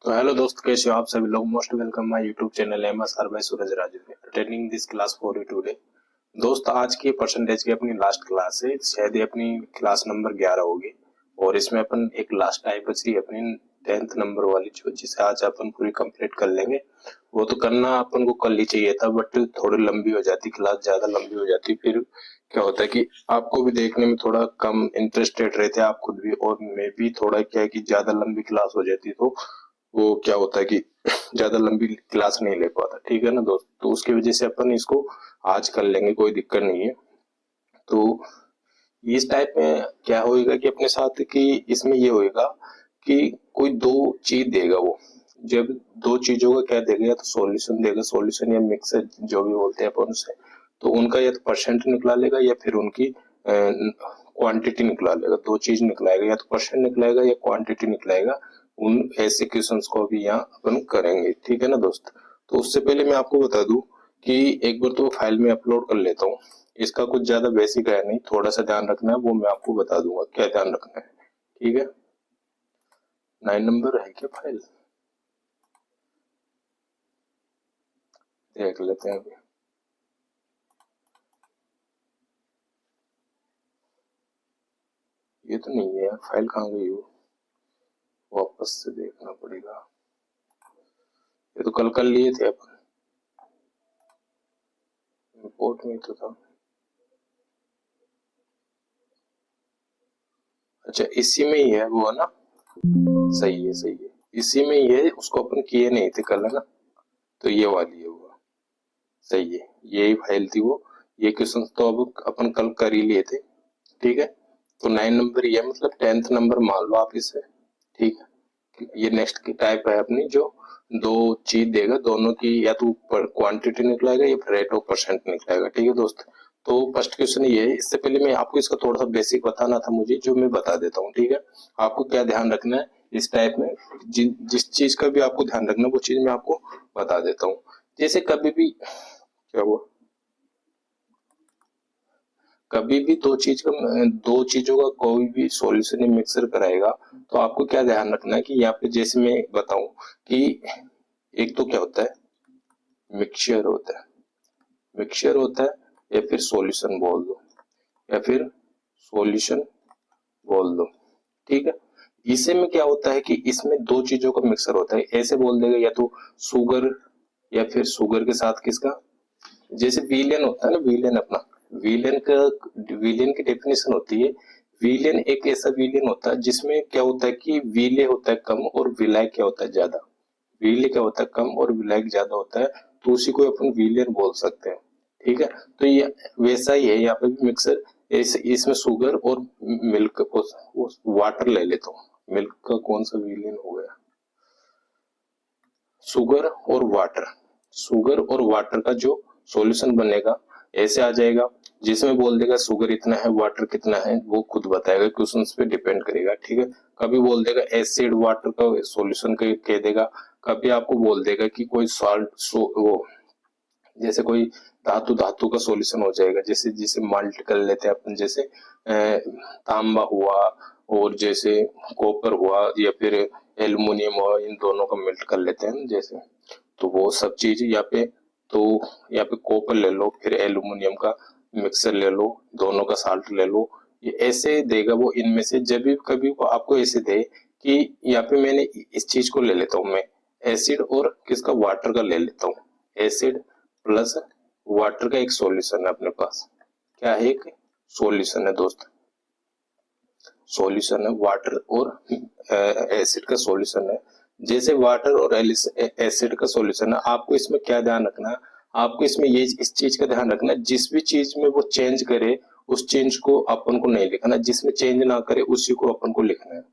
तो हेलो दोस्त, कैसे हो आप सभी लोग। Most welcome my YouTube channel MSR by Suraj Raju attending this class for you today. दोस्त, आज की परसेंटेज की अपनी लास्ट क्लास है, शायद ये अपनी क्लास नंबर 11 होगी। और इसमें अपन एक लास्ट टाइप बच रही है अपनी 10th नंबर वाली, जो जिसे आज अपन पूरी कंप्लीट कर लेंगे। वो तो करना अपन को कल ही चाहिए था, बट थोड़ी लंबी हो जाती क्लास, ज्यादा लंबी हो जाती, फिर क्या होता है कि आपको भी देखने में थोड़ा कम इंटरेस्टेड रहते हैं आप खुद भी, और मैं भी थोड़ा क्या है कि ज्यादा लंबी क्लास हो जाती तो वो क्या होता है कि ज्यादा लंबी क्लास नहीं ले पाता। ठीक है ना दोस्त, तो उसकी वजह से अपन इसको आज कर लेंगे, कोई दिक्कत नहीं है। तो इस टाइप में क्या होएगा कि अपने साथ कि इसमें ये होएगा कि कोई दो चीज देगा वो, जब दो चीजों का क्या देगा, या तो सॉल्यूशन देगा, सॉल्यूशन या मिक्सर जो भी बोलते हैं अपन उसे, तो उनका या तो परसेंट निकला लेगा या फिर उनकी क्वांटिटी निकला लेगा। दो चीज निकलाएगा, या तो परसेंट निकलाएगा या क्वांटिटी निकलाएगा। उन ऐसे क्वेश्चंस को भी यहाँ अपन करेंगे, ठीक है ना दोस्त। तो उससे पहले मैं आपको बता दूं कि एक बार तो फाइल में अपलोड कर लेता हूँ। इसका कुछ ज्यादा बेसिक है नहीं, थोड़ा सा ध्यान रखना है, वो मैं आपको बता दूंगा क्या ध्यान रखना है। ठीक है, 9 नंबर है क्या फाइल, देख लेते हैं अभी। ये तो नहीं है यार, फाइल कहाँ गई वो, वापस से देखना पड़ेगा। ये तो कल लिए थे अपन, रिपोर्ट में तो था। अच्छा, इसी में ही है वो, है ना। सही है सही है, इसी में ही है, उसको अपन किए नहीं थे कल, है ना। तो ये वाली है वो, सही है, यही फाइल थी वो। ये क्वेश्चन तो अब अपन कल कर ही लिए थे। ठीक है, तो 9 नंबर ये मतलब 10th नंबर मान लो आप इसे। ठीक है, ये नेक्स्ट की टाइप है अपनी, जो दो चीज देगा, दोनों की या तो क्वांटिटी निकलाएगा या फिर रेट ऑफ परसेंट निकलाएगा। ठीक है दोस्त, तो फर्स्ट क्वेश्चन ये है। इससे पहले मैं आपको इसका थोड़ा सा बेसिक बताना था मुझे, जो मैं बता देता हूँ। ठीक है, आपको क्या ध्यान रखना है इस टाइप में, जिस चीज का भी आपको ध्यान रखना है वो चीज मैं आपको बता देता हूँ। जैसे कभी भी क्या हुआ, कभी भी दो चीजों का कोई भी सॉल्यूशन मिक्सर कराएगा, तो आपको क्या ध्यान रखना है कि यहाँ पे जैसे मैं बताऊं कि एक तो क्या होता है, मिक्सचर होता है, मिक्सचर होता है, या फिर सॉल्यूशन बोल दो, या फिर सॉल्यूशन बोल दो। ठीक है, इसे में क्या होता है कि इसमें दो चीजों का मिक्सर होता है। ऐसे बोल देगा या तो शुगर, या फिर शुगर के साथ किसका, जैसे विलेन होता है ना, विलेन अपना, विलेन का, विलेन की डेफिनेशन होती है, विलेन एक ऐसा विलेन होता है जिसमें क्या होता है कि विले होता है कम और विलाय क्या होता है ज्यादा। विले क्या होता है कम और विलायक ज्यादा होता है, तो उसी को अपन विलेन बोल सकते हैं। ठीक है, तो ये वैसा ही है यहाँ पे भी मिक्सर। इसमें शुगर और मिल्क, वाटर ले लेता हूँ। मिल्क का कौन सा विलेन हो गया, शुगर और वाटर, शुगर और वाटर का जो सॉल्यूशन बनेगा ऐसे आ जाएगा, जिसमें बोल देगा शुगर इतना है वाटर कितना है वो खुद बताएगा, क्वेश्चन पे डिपेंड करेगा। ठीक है, कभी बोल देगा एसिड वाटर का सॉल्यूशन कह देगा, कभी आपको बोल देगा कि कोई सॉल्ट वो, जैसे कोई धातु धातु का सॉल्यूशन हो जाएगा, जैसे जिसे माल्ट कर लेते हैं अपन, जैसे तांबा हुआ, और जैसे कॉपर हुआ, या फिर एल्युमिनियम हुआ, इन दोनों का मेल्ट कर लेते हैं जैसे। तो वो सब चीज यहाँ पे, तो यहाँ पे कॉपर ले लो, फिर एल्युमिनियम का मिक्सर ले लो, दोनों का साल्ट ले लो। ये ऐसे देगा वो, इनमें से जब भी कभी वो आपको ऐसे दे कि यहाँ पे मैंने इस चीज को ले लेता हूँ मैं, एसिड और किसका, वाटर का ले लेता हूँ। एसिड प्लस वाटर का एक सॉल्यूशन है अपने पास, क्या है, एक सॉल्यूशन है दोस्त, सॉल्यूशन है वाटर और एसिड का सॉल्यूशन है। जैसे वाटर और एसिड का सॉल्यूशन है, आपको इसमें क्या ध्यान रखना है, आपको इसमें ये इस चीज का ध्यान रखना है, जिस भी चीज में वो चेंज करे उस चेंज को अपन को नहीं लिखना, जिसमें चेंज ना करे उसी को अपन को लिखना है।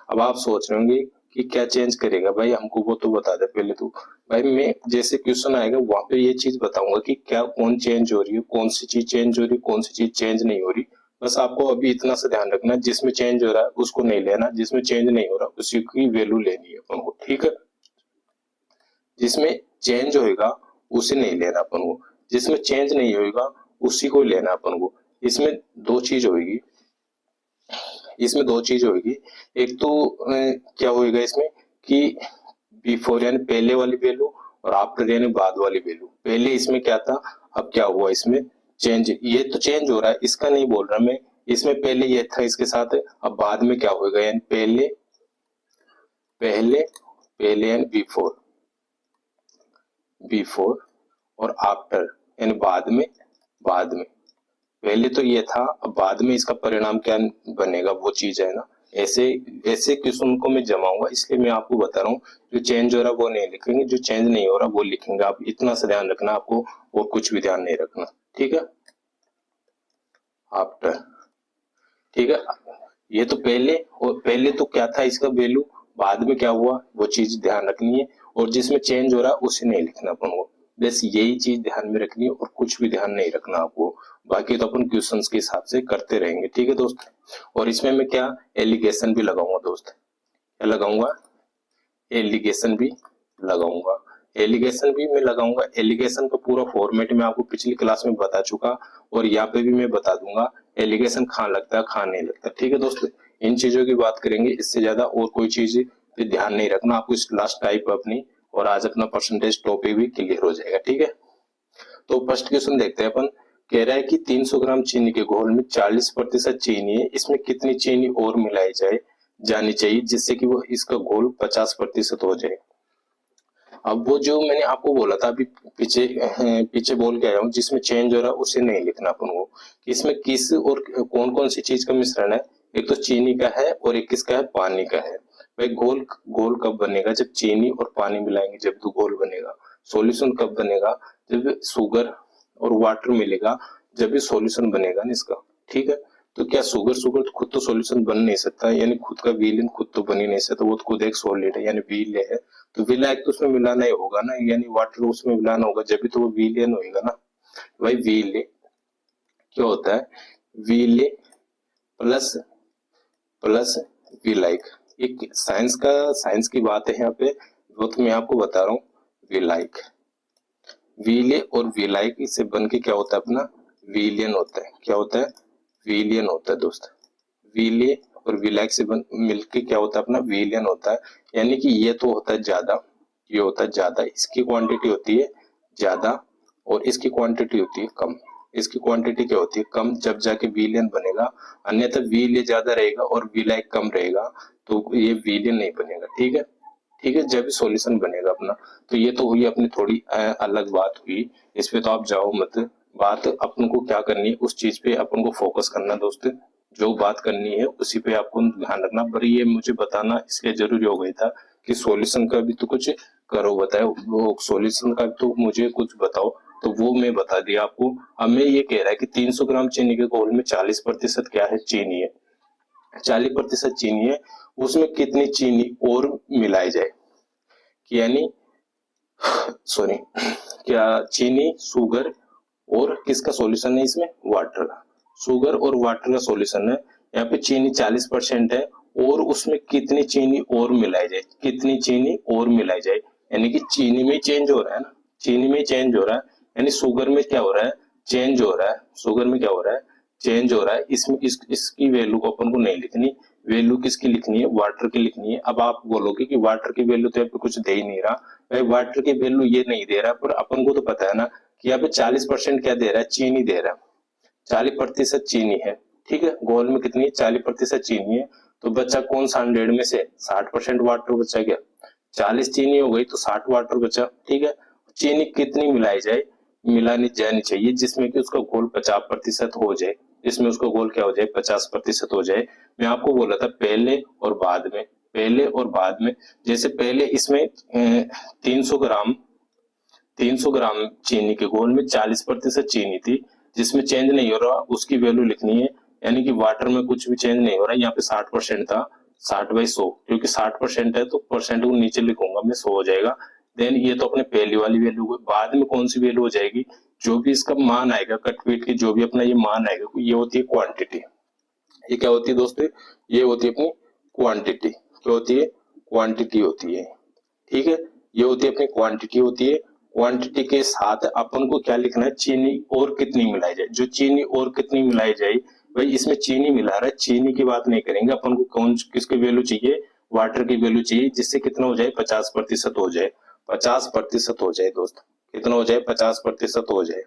अब आप सोच रहे होंगे कि क्या चेंज करेगा भाई, हमको वो तो बता दे पहले तू। भाई मैं जैसे क्वेश्चन आएगा वहां पे ये चीज बताऊंगा कि क्या कौन चेंज हो रही है, कौन सी चीज चेंज हो रही है, कौन सी चीज चेंज नहीं हो रही। बस आपको अभी इतना सा ध्यान रखना है, जिसमें चेंज हो रहा है उसको नहीं लेना, जिसमें चेंज नहीं हो रहा उसी की वैल्यू लेनी है अपन को। ठीक है, जिसमें चेंज होएगा उसे नहीं लेना अपन को, जिसमें चेंज नहीं होएगा उसी को लेना अपन को। इसमें दो चीज होगी, इसमें दो चीज होगी। एक तो क्या होएगा इसमें कि बिफोर यानी पहले वाली वैल्यू और आफ्टर यानी बाद वाली वैल्यू। पहले इसमें क्या था, अब क्या हुआ इसमें चेंज, ये तो चेंज हो रहा है, इसका नहीं बोल रहा मैं। इसमें पहले ये था इसके साथ, अब बाद में क्या होगा यानी पहले पहले पहले यानी बिफोर, बिफोर और आफ्टर यानी बाद में, बाद में। पहले तो ये था, अब बाद में इसका परिणाम क्या बनेगा वो चीज है ना। ऐसे ऐसे क्वेश्चन को मैं जमाऊंगा, इसलिए मैं आपको बता रहा हूँ जो चेंज हो रहा है वो नहीं लिखेंगे, जो चेंज नहीं हो रहा वो लिखेंगे। आप इतना सा ध्यान रखना आपको, और कुछ भी ध्यान नहीं रखना, ठीक है। आफ्टर, ठीक है। ये तो पहले, और पहले तो क्या था इसका वैल्यू, बाद में क्या हुआ वो चीज ध्यान रखनी है, और जिसमें चेंज हो रहा है उसे नहीं लिखना अपन को। बस यही चीज ध्यान में रखनी है और कुछ भी ध्यान नहीं रखना आपको। बाकी तो अपन क्वेश्चंस के हिसाब से करते रहेंगे, ठीक है दोस्त। और इसमें मैं क्या एलिगेशन भी लगाऊंगा दोस्त, क्या लगाऊंगा, एलिगेशन भी लगाऊंगा। एलिगेशन भी मैं लगाऊंगा। एलिगेशन का पूरा फॉर्मेट मैं आपको पिछली क्लास में बता चुका, और यहाँ पे भी मैं बता दूंगा एलिगेशन कहाँ लगता है कहाँ नहीं लगता, ठीक है दोस्तों। इन चीजों की बात करेंगे, इससे ज्यादा और कोई चीज पे ध्यान नहीं रखना आपको इस लास्ट टाइप अपनी, और आज अपना परसेंटेज टॉपिक भी क्लियर हो जाएगा, ठीक है। तो फर्स्ट क्वेश्चन देखते हैं अपन। कह रहा है कि 300 ग्राम चीनी के घोल में 40% चीनी है, इसमें कितनी चीनी और मिलाई जानी चाहिए जिससे कि वो इसका घोल 50% हो जाए। अब वो जो मैंने आपको बोला था अभी पीछे पीछे बोल के आया हूँ, जिसमें चेंज हो रहा है उसे नहीं लिखना अपन को, इसमें किस और कौन कौन सी चीज का मिश्रण है। एक तो चीनी का है और एक किसका है, पानी का है। भाई घोल घोल कब बनेगा, जब चीनी और पानी मिलाएंगे जब तो घोल बनेगा। सॉल्यूशन कब बनेगा, जब शुगर और वाटर मिलेगा, जब भी सॉल्यूशन बनेगा ना इसका, ठीक है। तो क्या शुगर शुगर तो खुद तो सॉल्यूशन बन नहीं सकता, यानी खुद का विलेन खुद तो बन ही नहीं सकता, वो तो खुद एक सॉलिड है यानी विले है। तो विलायक तो उसमें मिलाना ही होगा ना, यानी वाटर उसमें मिलाना होगा जब भी तो वो विलियन होएगा ना। भाई विले क्या होता है, विले प्लस प्लस विलायक। एक साइंस की बात है यहाँ पे, वो तो मैं आपको बता रहा हूँ। विलायक, विले और विलायक से बन के क्या होता है अपना, विलियन होता है। क्या होता है, विलियन होता है दोस्त। विले और विलायक से मिलके क्या होता है अपना, विलियन होता है। यानी कि ये तो होता है ज्यादा, ये होता है ज्यादा, इसकी क्वांटिटी होती है ज्यादा और इसकी क्वांटिटी होती है कम। इसकी क्वांटिटी क्या होती है, कम, जब जाके विलियन बनेगा। अन्यथा विले ज्यादा रहेगा और विलायक कम रहेगा तो ये विलियन नहीं बनेगा, ठीक है। ठीक है, जब सॉल्यूशन बनेगा अपना। तो ये तो हुई अपनी थोड़ी अलग बात हुई, इस पे तो आप जाओ मत। बात अपन को क्या करनी है, उस चीज पे अपन को फोकस करना दोस्त। जो बात करनी है उसी पे आपको ध्यान रखना। पर ये मुझे बताना इसलिए जरूरी हो गया था कि सॉल्यूशन का भी तो कुछ करो, बताओ वो सॉल्यूशन का तो मुझे कुछ बताओ, तो वो मैं बता दिया आपको। अब मैं ये कह रहा है कि 300 ग्राम चीनी के घोल में 40% क्या है, चीनी है। 40% चीनी है, उसमें कितनी चीनी और मिलाई जाए, यानी सॉरी क्या, चीनी, शुगर और किसका सॉल्यूशन है इसमें, वाटर का। शुगर और वाटर का सॉल्यूशन है। यहाँ पे चीनी 40% है, और उसमें कितनी चीनी और मिलाई जाए, कितनी चीनी और मिलाई जाए, यानी कि चीनी में चेंज हो रहा है ना, चीनी में चेंज हो रहा है। यानी शुगर में क्या हो रहा है, चेंज हो रहा है। शुगर में क्या हो रहा है, चेंज हो रहा है। इसमें इसकी वैल्यू को अपन को नहीं लिखनी, वैल्यू किसकी लिखनी है, वाटर की लिखनी है। अब आप बोलोगे कि वाटर की वैल्यू तो यहाँ पे कुछ दे ही नहीं रहा। भाई वाटर की वैल्यू ये नहीं दे रहा, पर अपन को तो पता है ना कि यहाँ पे 40% क्या दे रहा है, चीनी दे रहा है। 40% चीनी है, ठीक है। घोल में कितनी है, 40% चीनी है। तो बच्चा कौन सा 100 में से 60% वाटर बचा गया। 40 चीनी हो गई तो 60 वाटर बचा, ठीक है। चीनी कितनी मिलाई जाए, मिलानी जानी चाहिए जिसमें कि उसका घोल 50% हो जाए, जिसमें उसका घोल क्या हो जाए, 50% हो जाए। मैं आपको बोला था पहले और बाद में, पहले और बाद में। जैसे पहले इसमें 300 ग्राम चीनी के घोल में 40% चीनी थी, जिसमें चेंज नहीं हो रहा, उसकी वैल्यू लिखनी है। यानी कि वाटर में कुछ भी चेंज नहीं हो रहा है। यहाँ पे 60% था, 60/100, क्योंकि 60% है तो परसेंट को नीचे लिखूंगा मैं, 100 हो जाएगा। देन ये तो अपने पहली वाली वैल्यू हुई। बाद में कौन सी वैल्यू हो जाएगी, जो भी इसका मान आएगा, कटपीट की जो भी अपना ये मान आएगा, ये होती है क्वांटिटी। ये क्या होती है दोस्तों, ये होती है अपनी क्वांटिटी। क्या होती है, क्वांटिटी होती है, ठीक है। ये होती है अपनी क्वांटिटी होती है। क्वांटिटी के साथ अपन को क्या लिखना है, चीनी और कितनी मिलाई जाए। जो चीनी और कितनी मिलाई जाए, भाई इसमें चीनी मिला रहा है, चीनी की बात नहीं करेंगे अपन को, कौन किसकी वैल्यू चाहिए, वाटर की वैल्यू चाहिए जिससे कितना हो जाए 50% हो जाए, 50% हो जाए दोस्त, कितना हो जाए 50% हो जाए,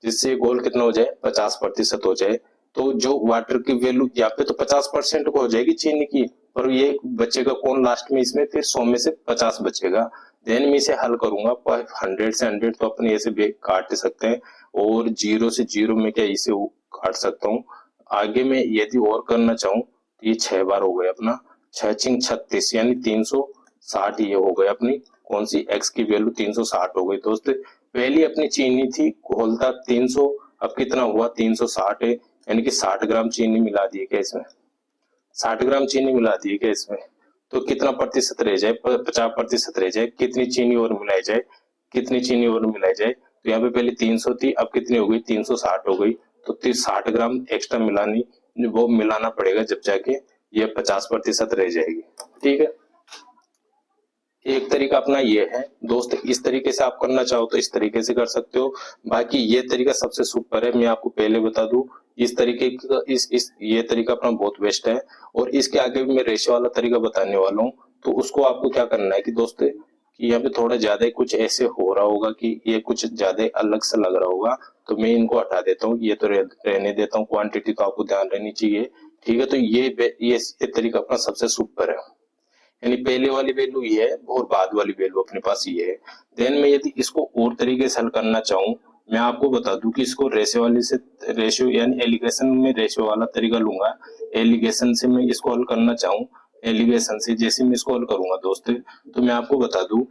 जिससे गोल कितना हो जाए 50% हो जाए। तो जो वाटर की वैल्यू यहाँ पे तो 50% हो जाएगी चीनी की, पर ये बचेगा कौन लास्ट में, इसमें फिर 100 में से 50 बचेगा। देन मैं इसे हल करूंगा, 100 से 100 तो अपने ऐसे काट सकते हैं, और 0 से 0 में क्या इसे काट सकता हूँ। आगे में यदि और करना चाहूँ तो ये 6 बार हो गया अपना, 6 छिंग 36 यानी 360 ये हो गया अपनी कौन सी x की वैल्यू 360 हो गई दोस्त। पहली अपनी चीनी थी घोल था 300, अब कितना हुआ 360 है, यानी कि 60 ग्राम चीनी मिला दी है क्या इसमें, 60 ग्राम चीनी मिला दी है क्या इसमें, तो कितना प्रतिशत रह जाए 50% रह जाए, कितनी चीनी और मिलाई जाए, कितनी चीनी और मिलाई जाए। तो यहाँ पे पहले 300 थी, अब कितनी हो गई 360 हो गई, तो 60 ग्राम एक्स्ट्रा मिलानी वो मिलाना पड़ेगा, जब जाके ये 50% रह जाएगी। ठीक है, एक तरीका अपना ये है दोस्त, इस तरीके से आप करना चाहो तो इस तरीके से कर सकते हो, बाकी ये तरीका सबसे सुपर है, मैं आपको पहले बता दूं, इस तरीके का इस ये तरीका अपना बहुत बेस्ट है। और इसके आगे भी मैं रेशियो वाला तरीका बताने वाला हूँ, तो उसको आपको क्या करना है कि दोस्त कि यहाँ पे थोड़ा ज्यादा कुछ ऐसे हो रहा होगा कि ये कुछ ज्यादा अलग से लग रहा होगा, तो मैं इनको हटा देता हूँ, ये तो रहने देता हूँ, क्वांटिटी तो आपको ध्यान रहनी चाहिए। ठीक है, तो ये तरीका अपना सबसे सुपर है, यानी पहले वाली वैल्यू ये है और बाद वाली वैल्यू अपने पास ये है। देन मैं यदि इसको और तरीके से हल करना चाहूँ, मैं आपको बता दूं कि इसको रेशियो वाले से, रेशियो यानी एलिगेशन में रेशियो वाला तरीका लूंगा, एलिगेशन से मैं इसको हल करना चाहूँ, एलिगेशन से जैसे मैं इसको हल करूंगा दोस्त, तो मैं आपको बता दूं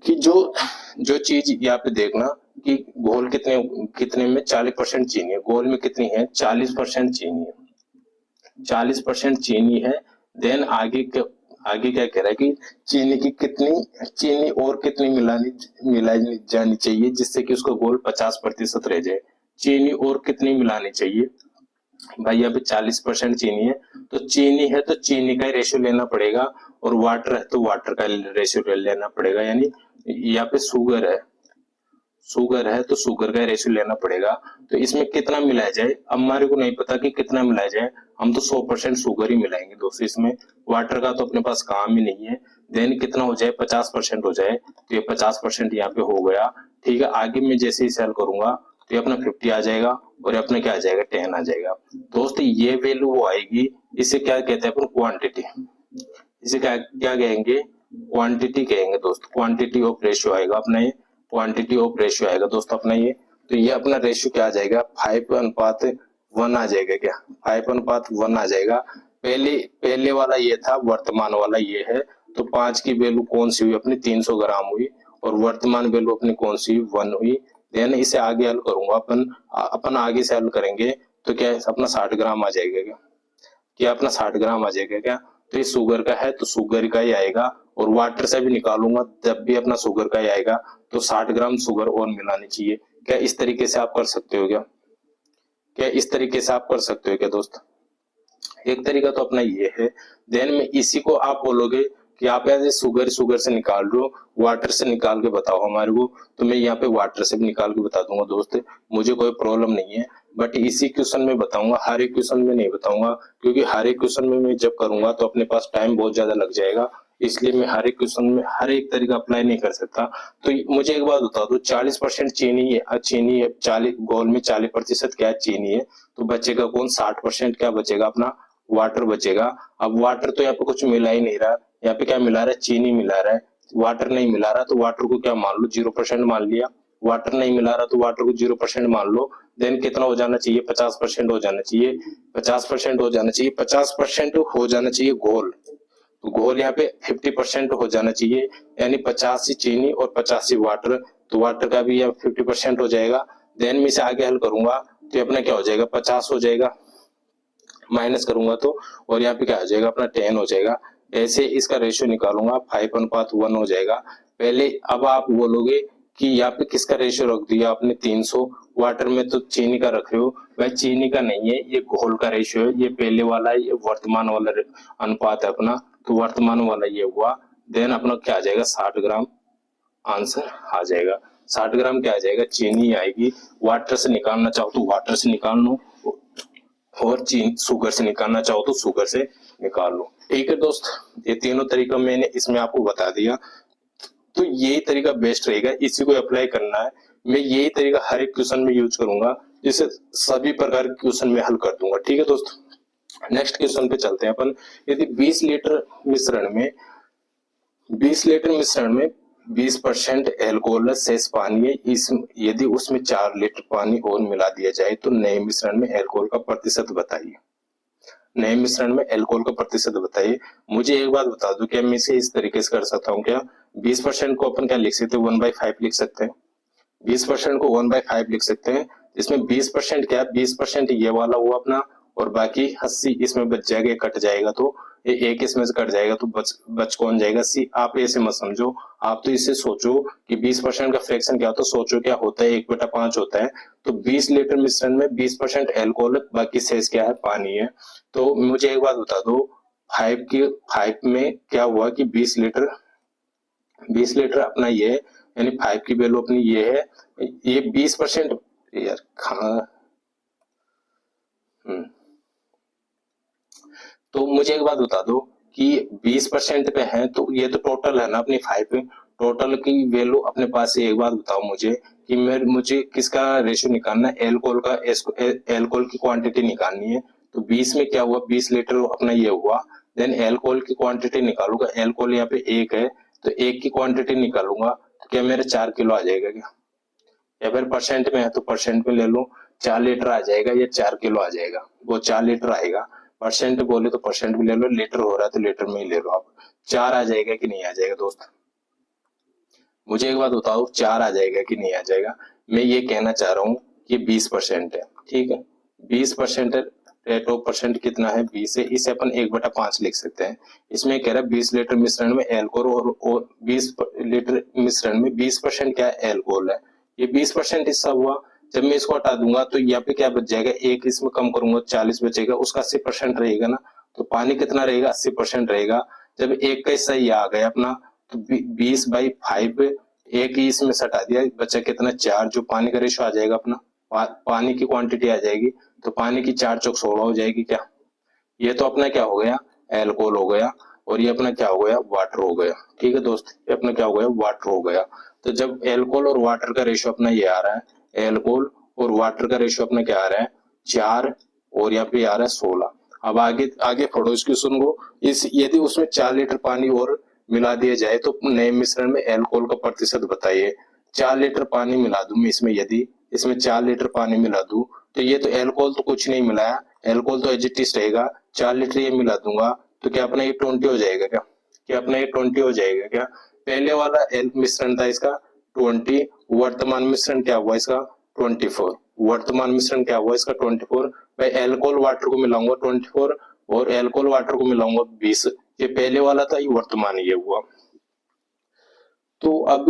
कि जो जो चीज यहाँ पे देखना कि घोल कितने कितने में 40% चीनी है, घोल में कितनी है 40% चीनी है, 40% चीनी है। देन आगे क्या कह रहा है कि चीनी की कितनी चीनी और कितनी मिलाई जानी चाहिए जिससे कि उसका गोल 50% रह जाए, चीनी और कितनी मिलानी चाहिए। भाई यहाँ पे 40% चीनी है, तो चीनी है तो चीनी का ही रेशियो लेना पड़ेगा, और वाटर है तो वाटर का रेशियो लेना पड़ेगा, यानी यहाँ पे शुगर है तो शुगर का रेशियो लेना पड़ेगा। तो इसमें कितना मिलाया जाए, अब हमारे को नहीं पता कि कितना मिलाया जाए, हम तो 100% शुगर ही मिलाएंगे दोस्तों, इसमें वाटर का तो अपने पास काम ही नहीं है। देन कितना हो जाए 50% हो जाए, तो ये 50% यहाँ पे हो गया। ठीक है, आगे मैं जैसे ही सेल करूंगा तो ये अपना 50 आ जाएगा, और अपना क्या आ जाएगा 10 आ जाएगा दोस्त। ये वैल्यू वो आएगी, इसे क्या कहते हैं अपन क्वांटिटी, इसे क्या क्या कहेंगे क्वांटिटी कहेंगे दोस्त, क्वांटिटी ऑफ रेशियो आएगा अपना ये, क्वांटिटी ऑफ रेशियो आएगा दोस्त अपना ये। तो ये अपना रेशियो क्या आ जाएगा 5:1 आ जाएगा, क्या 5:1 आ जाएगा। पहले वाला ये था, वर्तमान वाला ये है, तो 5 की वैल्यू कौन सी हुई अपनी 300 ग्राम हुई, और वर्तमान वैल्यू अपनी कौन सी 1 हुई। देन इसे आगे हल करूंगा अपन आगे से हल करेंगे तो क्या अपना 60 ग्राम आ जाएगा, क्या अपना 60 ग्राम आ जाएगा क्या, तो ये शुगर का है तो शुगर का ही आएगा, और वाटर से भी निकालूंगा जब भी अपना शुगर का ही आएगा, तो 60 ग्राम शुगर और मिलानी चाहिए। क्या इस तरीके से आप कर सकते हो क्या इस तरीके से आप कर सकते हो क्या दोस्त, एक तरीका तो अपना ये है। देन में इसी को आप बोलोगे कि आप ऐसे शुगर से निकाल रहे हो, वाटर से निकाल के बताओ हमारे को, तो मैं यहाँ पे वाटर से भी निकाल के बता दूंगा दोस्त, मुझे कोई प्रॉब्लम नहीं है। बट इसी क्वेश्चन में बताऊंगा, हर एक क्वेश्चन में नहीं बताऊंगा, क्योंकि हर एक क्वेश्चन में मैं जब करूंगा तो अपने पास टाइम बहुत ज्यादा लग जाएगा, इसलिए मैं हर एक क्वेश्चन में हर एक तरीका अप्लाई नहीं कर सकता। तो मुझे एक बात बता दो, 40% चीनी है, चीनी है 40 घोल में 40% क्या चीनी है, तो बचेगा कौन 60% क्या बचेगा अपना वाटर बचेगा। अब वाटर तो यहाँ पे कुछ मिला ही नहीं रहा, यहाँ पे क्या मिला रहा है चीनी मिला रहा है, वाटर नहीं मिला रहा, तो वाटर को क्या मान लो 0% मान लिया, वाटर नहीं मिला रहा तो वाटर को 0% मान लो। देन कितना हो जाना चाहिए 50% हो जाना चाहिए, 50% हो जाना चाहिए, 50% हो जाना चाहिए घोल, तो घोल यहाँ पे 50% हो जाना चाहिए, यानी 50 चीनी और 50 वाटर, तो वाटर का भी यहाँ 50% हो जाएगा। देन मैं इसे आगे हल करूंगा तो अपना क्या हो जाएगा 50 हो जाएगा, माइनस करूंगा तो, और यहाँ पे क्या हो जाएगा अपना 10 हो जाएगा। ऐसे इसका रेशियो निकालूंगा 5:1 हो जाएगा। पहले अब आप बोलोगे कि यहाँ पे किसका रेशियो रख दिया आपने 300, वाटर में तो चीनी का रख रहे हो, वह चीनी का नहीं है, ये घोल का रेशियो है, ये पहले वाला ये वर्तमान वाला अनुपात है अपना, तो वर्तमान वाला ये हुआ। देन अपना क्या आ जाएगा 60 ग्राम आंसर आ जाएगा, 60 ग्राम क्या आ जाएगा चीनी आएगी। वाटर से निकालना चाहो तो वाटर से निकाल लो, और चीनी शुगर से निकालना चाहो तो शुगर से निकाल लो। ठीक है दोस्त, ये तीनों तरीका मैंने इसमें आपको बता दिया। तो यही तरीका बेस्ट रहेगा, इसी को अप्लाई करना है। मैं यही तरीका हर एक क्वेश्चन में यूज करूंगा, जिससे सभी प्रकार के क्वेश्चन में हल कर दूंगा। ठीक है दोस्त, नेक्स्ट क्वेश्चन पे चलते हैं अपन। यदि 20 लीटर मिश्रण में 20% एल्कोहल शेष पानी है, इस यदि उसमें 4 लीटर पानी और मिला दिया जाए तो नए मिश्रण में एल्कोहल का प्रतिशत बताइए। नए मिश्रण में एल्कोहल का प्रतिशत बताइए। मुझे एक बात बता दो, क्या मैं इसे इस तरीके से कर सकता हूँ क्या? 20% को अपन क्या लिख सकते हैं? 1/5 लिख सकते हैं। 20% को 1/5 लिख सकते हैं। इसमें 20% क्या है? 20% ये वाला हुआ अपना, और बाकी 80 इसमें बच जाएगा, ये कट जाएगा तो ये एक इसमें से कट जाएगा, तो बच कौन जाएगा? सी। आप ऐसे मत समझो, आप तो इसे सोचो कि 20% का फ्रैक्शन क्या होता है। सोचो क्या होता है, 1/5 होता है। तो 20 लीटर मिश्रण में 20% एल्कोहल, बाकी शेष क्या है? पानी है। तो मुझे एक बात बता दो, 5 में क्या हुआ कि 20 लीटर अपना ये है, यानी 5 की वैल्यू अपनी ये है। ये 20% यार तो मुझे एक बात बता दो कि 20% पे है, तो ये तो टोटल है ना अपनी 5 पे, टोटल की वैल्यू अपने पास है। एक बात बताओ मुझे कि मुझे किसका रेशियो निकालना है? एल्कोहल की क्वांटिटी निकालनी है। तो 20 में क्या हुआ? 20 लीटर अपना ये हुआ। देन एल्कोहल की क्वांटिटी निकालूंगा। एल्कोहल यहाँ पे 1 है, तो 1 की क्वांटिटी निकालूंगा, तो क्या मेरे 4 किलो आ जाएगा क्या? या फिर परसेंट में है तो परसेंट में ले लो, 4 लीटर आ जाएगा या 4 किलो आ जाएगा? वो 4 लीटर आएगा। परसेंट बोले तो परसेंट भी ले लो, लीटर हो रहा है तो लीटर में ही ले लो। आप 4 आ जाएगा कि नहीं आ जाएगा दोस्त? मुझे एक बात बताओ, 4 आ जाएगा कि नहीं आ जाएगा? मैं ये कहना चाह रहा हूँ कि 20% है, ठीक है। 20% रेट ऑफ परसेंट कितना है? 20 है। इसे अपन 1/5 लिख सकते हैं। इसमें कह रहा है 20 लीटर मिश्रण में एल्कोहल, और 20 लीटर मिश्रण में 20% क्या है? एल्कोहल है। ये 20% हिस्सा हुआ। जब मैं इसको हटा दूंगा तो यहाँ पे क्या बच जाएगा? 1 इसमें कम करूंगा, 40 बचेगा, उसका 80% रहेगा ना। तो पानी कितना रहेगा? 80% रहेगा। जब 1 का हिस्सा ये आ गया अपना, तो 20/5, एक ही इसमें सटा दिया, बचा कितना? 4, जो पानी का रेशो आ जाएगा अपना, पानी की क्वांटिटी आ जाएगी। तो पानी की 4 चौक 16 हो जाएगी क्या? ये तो अपना क्या हो गया? एल्कोहल हो गया। और ये अपना क्या हो गया? वाटर हो गया। ठीक है दोस्त, ये अपना क्या हो गया? वाटर हो गया। तो जब एल्कोहल और वाटर का रेशो अपना ये आ रहा है, एल्कोहल और वाटर का रेशो अपना क्या आ रहा है? 4, और यहाँ पे आ रहा है 16। अब आगे आगे पढ़ो इस क्वेश्चन को। यदि उसमें 4 लीटर पानी और मिला दिया जाए तो नए मिश्रण में एल्कोहल का प्रतिशत बताइए। 4 लीटर पानी मिला दूं मैं इसमें, यदि इसमें 4 लीटर पानी मिला दूं, तो ये तो एल्कोहल तो कुछ नहीं मिलाया, एल्कोहल तो एज इट इज रहेगा। 4 लीटर ये मिला दूंगा तो क्या अपना ये 20 हो जाएगा क्या? क्या अपना ये 20 हो जाएगा क्या? पहले वाला मिश्रण था इसका 20, वर्तमान मिश्रण क्या हुआ इसका? 24। वर्तमान मिश्रण क्या हुआ इसका? 24। भाई एल्कोहल वाटर को मिलाऊंगा 24, और एल्कोहल वाटर को मिलाऊंगा 20। ये पहले वाला था, ये वर्तमान ये हुआ। तो अब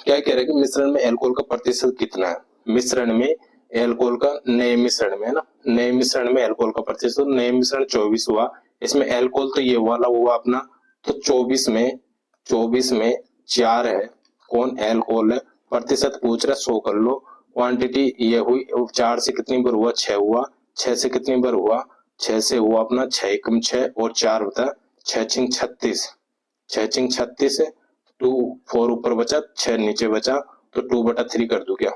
क्या कह रहे हैं कि मिश्रण में एल्कोहल का प्रतिशत कितना है? मिश्रण में एल्कोहल का, नए मिश्रण में है ना, नए मिश्रण में एल्कोहल का प्रतिशत, तो नए मिश्रण 24 हुआ। इसमें एल्कोहल तो ये वाला हुआ अपना, तो 24 में 4 है, कौन? एल्कोहल है। प्रतिशत पूछ रहा है, 100 कर लो। क्वांटिटी ये हुई, 4 से कितनी बार हुआ? 6 हुआ। 6 से कितनी बार हुआ? 6 से हुआ अपना 6 एकम 6 और 4 बता 6 छिंग 36। 6 छिंग 36 है। 2 4 ऊपर बचा, 6 नीचे बचा, तो 2/3 कर दूं क्या?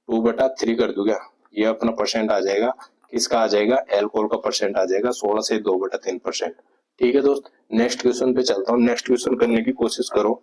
2/3 कर दूं क्या? ये अपना परसेंट आ जाएगा। किसका आ जाएगा? एल्कोहल का परसेंट आ जाएगा। 16 से 2/3%। ठीक है दोस्त, नेक्स्ट क्वेश्चन पे चलता हूँ। नेक्स्ट क्वेश्चन करने की कोशिश करो।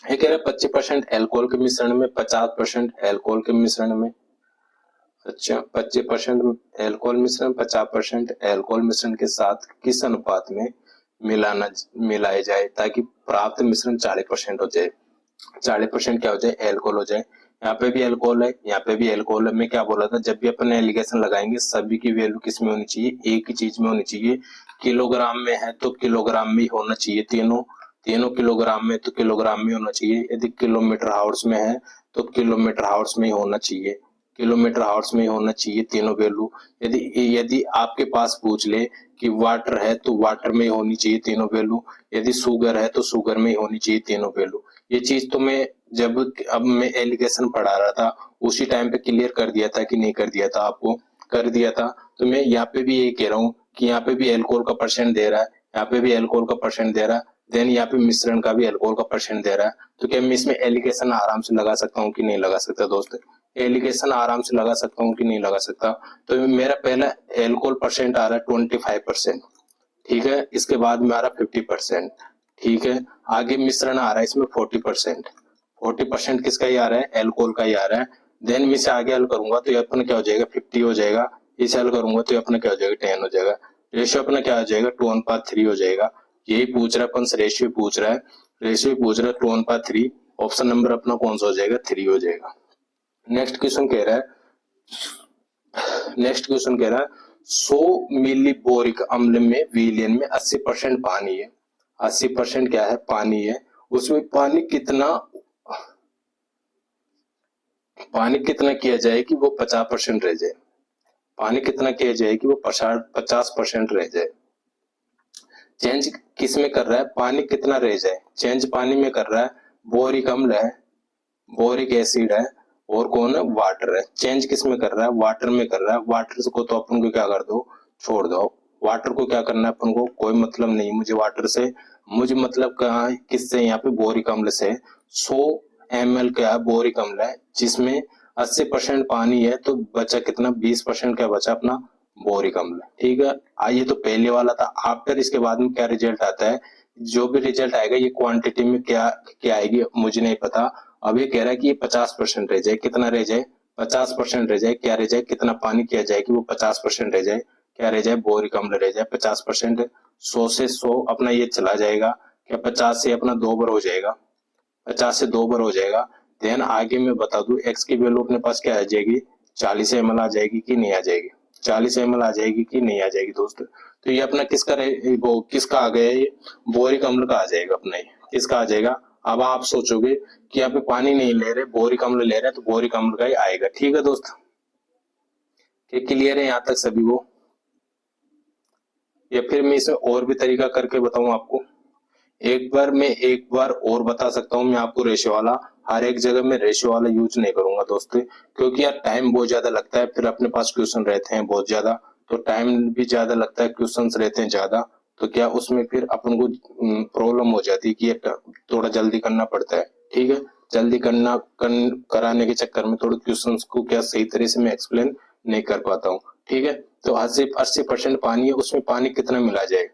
ये कह रहा है 25% एल्कोहल के मिश्रण में 50% एल्कोहल के मिश्रण में, अच्छा 25% एल्कोहल मिश्रण 50% एल्कोहल मिश्रण के साथ किस अनुपात में मिलाए जाए ताकि प्राप्त मिश्रण 40% हो जाए? 40% क्या हो जाए? एल्कोहल हो जाए। यहाँ पे भी एल्कोहल है, यहाँ पे भी एल्कोहल है। मैं क्या बोला था, जब भी अपन एलिगेशन लगाएंगे सभी की वैल्यू किस में होनी चाहिए? एक ही चीज में होनी चाहिए। किलोग्राम में है तो किलोग्राम में ही होना चाहिए। तीनों किलोग्राम में तो किलोग्राम में होना चाहिए। यदि किलोमीटर हावर्स में है तो किलोमीटर हावर्स में ही होना चाहिए, किलोमीटर हावर्स में ही होना चाहिए तीनों वैल्यू। यदि यदि आपके पास पूछ ले कि वाटर है तो वाटर में ही होनी चाहिए तीनों वैल्यू, यदि शुगर है तो शुगर में ही होनी चाहिए तीनों वैल्यू। ये चीज तो मैं जब अब मैं एलिगेशन पढ़ा रहा था उसी टाइम पे क्लियर कर दिया था कि नहीं कर दिया था, आपको कर दिया था। तो मैं यहाँ पे भी यही कह रहा हूँ कि यहाँ पे भी एल्कोहल का परसेंट दे रहा है, यहाँ पे भी एल्कोहल का परसेंट दे रहा है, देन यहाँ पे मिश्रण का भी एल्कोहल का परसेंट दे रहा है। तो क्या मैं इसमें एलिगेशन आराम से लगा सकता हूँ कि नहीं लगा सकता दोस्त? एलिगेशन आराम से लगा सकता हूँ कि नहीं लगा सकता? तो मेरा पहला एल्कोहल परसेंट आ रहा है 25%, ठीक है। इसके बाद में आ रहा है 50%, ठीक है। आगे मिश्रण आ रहा है इसमें 40%, 40% किसका ही आ रहा है? एल्कोहल का ही आ रहा है। देन मैं इसे आगे हल करूंगा तो ये अपना क्या हो जाएगा? 50 हो जाएगा। इसे हल करूंगा तो ये अपना क्या हो जाएगा? 10 हो जाएगा। रेशियो अपना क्या हो जाएगा? 2:3 हो जाएगा। यही पूछ रहा है अपन से, रेशियो पूछ रहा है, रेशियो पूछ रहा है 2:3। ऑप्शन नंबर अपना कौन सा हो जाएगा? 3 हो जाएगा। नेक्स्ट क्वेश्चन कह रहा है, नेक्स्ट क्वेश्चन कह रहा है 100 मिली बोरिक अम्ल में विलयन में 80% पानी है। 80% क्या है? पानी है। उसमें पानी कितना किया जाए कि वो 50% रह जाए? पानी कितना किया जाए कि वो 50% रह जाए? चेंज किस में कर रहा है? पानी कितना रह जाए? चेंज पानी में कर रहा है। बोरिक अम्ल है, बोरिक एसिड है, और कौन है? वाटर है। चेंज किस में कर रहा है? वाटर में कर रहा है। वाटर को तो अपन को क्या कर दो? छोड़ दो। वाटर को क्या करना है अपन को? कोई मतलब नहीं मुझे वाटर से, मुझे मतलब कहाँ है? किससे? यहाँ पे बोरिक अम्ल से। 100 ml क्या बोरिक अम्ल है जिसमें 80% पानी है, तो बचा कितना? 20% क्या बचा? अपना बोरिक अम्ल, ठीक है। आइए तो पहले वाला था। आफ्टर इसके बाद में क्या रिजल्ट आता है? जो भी रिजल्ट आएगा ये क्वांटिटी में क्या क्या आएगी मुझे नहीं पता। अब ये कह रहा है कि ये 50% रह जाए। कितना रह जाए? 50% रह जाए। क्या रह जाए? कितना पानी किया जाए कि वो 50% रह जाए? क्या रह जाए? बोरिक अम्ल रह जाए 50%। 100 से 100 अपना ये चला जाएगा। क्या 50 से अपना 2 बार हो जाएगा? 50 से 2 बार हो जाएगा। देन आगे मैं बता दूं एक्स की वैल्यू अपने पास क्या आ जाएगी? 40 ml आ जाएगी कि नहीं आ जाएगी? 40 ml आ जाएगी कि नहीं आ जाएगी दोस्त? तो ये अपना वो किसका आ गया? ये बोरिक अम्ल का आ जाएगा अपना। ये किसका आ जाएगा? अब आप सोचोगे कि यहाँ पे पानी नहीं ले रहे, बोरिक अम्ल ले रहे हैं, तो बोरिक अम्ल का ही आएगा। ठीक है दोस्त, क्लियर है यहाँ तक सभी को? या फिर मैं इसमें और भी तरीका करके बताऊं आपको? एक बार और बता सकता हूँ मैं आपको रेशियो वाला। हर एक जगह में रेशियो वाला यूज नहीं करूंगा दोस्तों, क्योंकि यार टाइम बहुत ज्यादा लगता है, फिर अपने पास क्वेश्चन रहते हैं बहुत ज्यादा, तो टाइम भी ज्यादा लगता है, क्वेश्चन रहते हैं ज्यादा, तो क्या उसमें फिर अपन को प्रॉब्लम हो जाती है कि ये थोड़ा जल्दी करना पड़ता है। ठीक है, जल्दी कराने के चक्कर में थोड़े क्वेश्चन को क्या सही तरह से मैं एक्सप्लेन नहीं कर पाता हूँ। ठीक है, तो 80% पानी है, उसमें पानी कितना मिला जाए?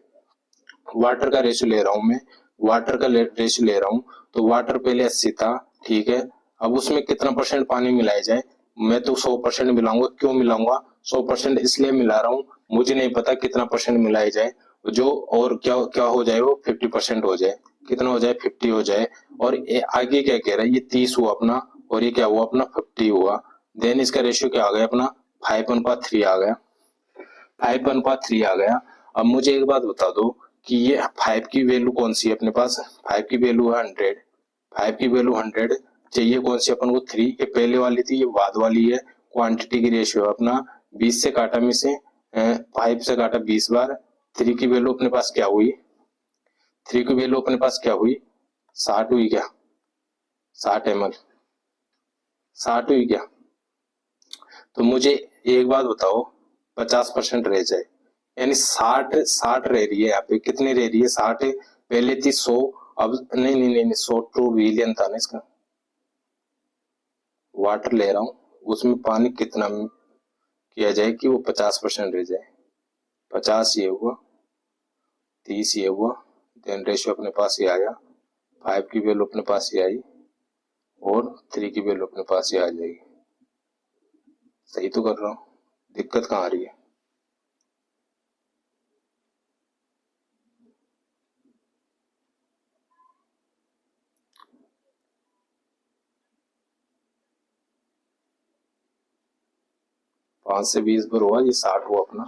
वाटर का रेशियो ले रहा हूं मैं, वाटर का रेशियो ले रहा हूं, तो वाटर पहले 80 था, ठीक है। अब उसमें कितना परसेंट पानी मिलाया जाए? मैं तो 100% मिलाऊंगा। क्यों मिलाऊंगा? 100% इसलिए मिला रहा हूँ, मुझे नहीं पता कितना परसेंट मिलाया जाए, जो और क्या क्या हो जाए, वो 50% हो जाए। कितना हो जाए? 50 हो जाए। और आगे क्या कह रहा है? ये 30 हुआ अपना, और ये क्या हुआ अपना? 50 हुआ। देन इसका रेशियो क्या आ गया अपना? 5:3 आ गया। 5:3 आ गया। अब मुझे एक बात बता दो कि ये 5 की वैल्यू कौन सी है अपने पास? 5 की वैल्यू है 100। 5 की वैल्यू 100 चाहिए कौन सी अपन को? 3। ये पहले वाली थी, ये बाद वाली है। क्वांटिटी की रेशियो अपना 20 से काटा में से 5 से काटा 20 बार। 3 की वैल्यू अपने पास क्या हुई? 3 की वैल्यू अपने पास क्या हुई? 60 हुई क्या? 60 ml, 60 हुई क्या? तो मुझे एक बात बताओ, 50% रह जाए, यानी 60 रह रही है यहाँ पे। कितनी रह रही है? 60। पहले थी 100, अब नहीं नहीं नहीं, 100 टू विलियन था ना इसका। वाटर ले रहा हूँ, उसमें पानी कितना किया जाए कि वो 50% रह जाए? 50 ये हुआ, 30 ये हुआ, देन रेशियो अपने पास ही आया। 5 की वैल्यू अपने पास ही आई, और 3 की वैल्यू अपने पास ही आ जाएगी। सही तो कर रहा हूँ? दिक्कत कहाँ आ रही है? पांच से 20 बार हुआ, ये 60 हुआ अपना।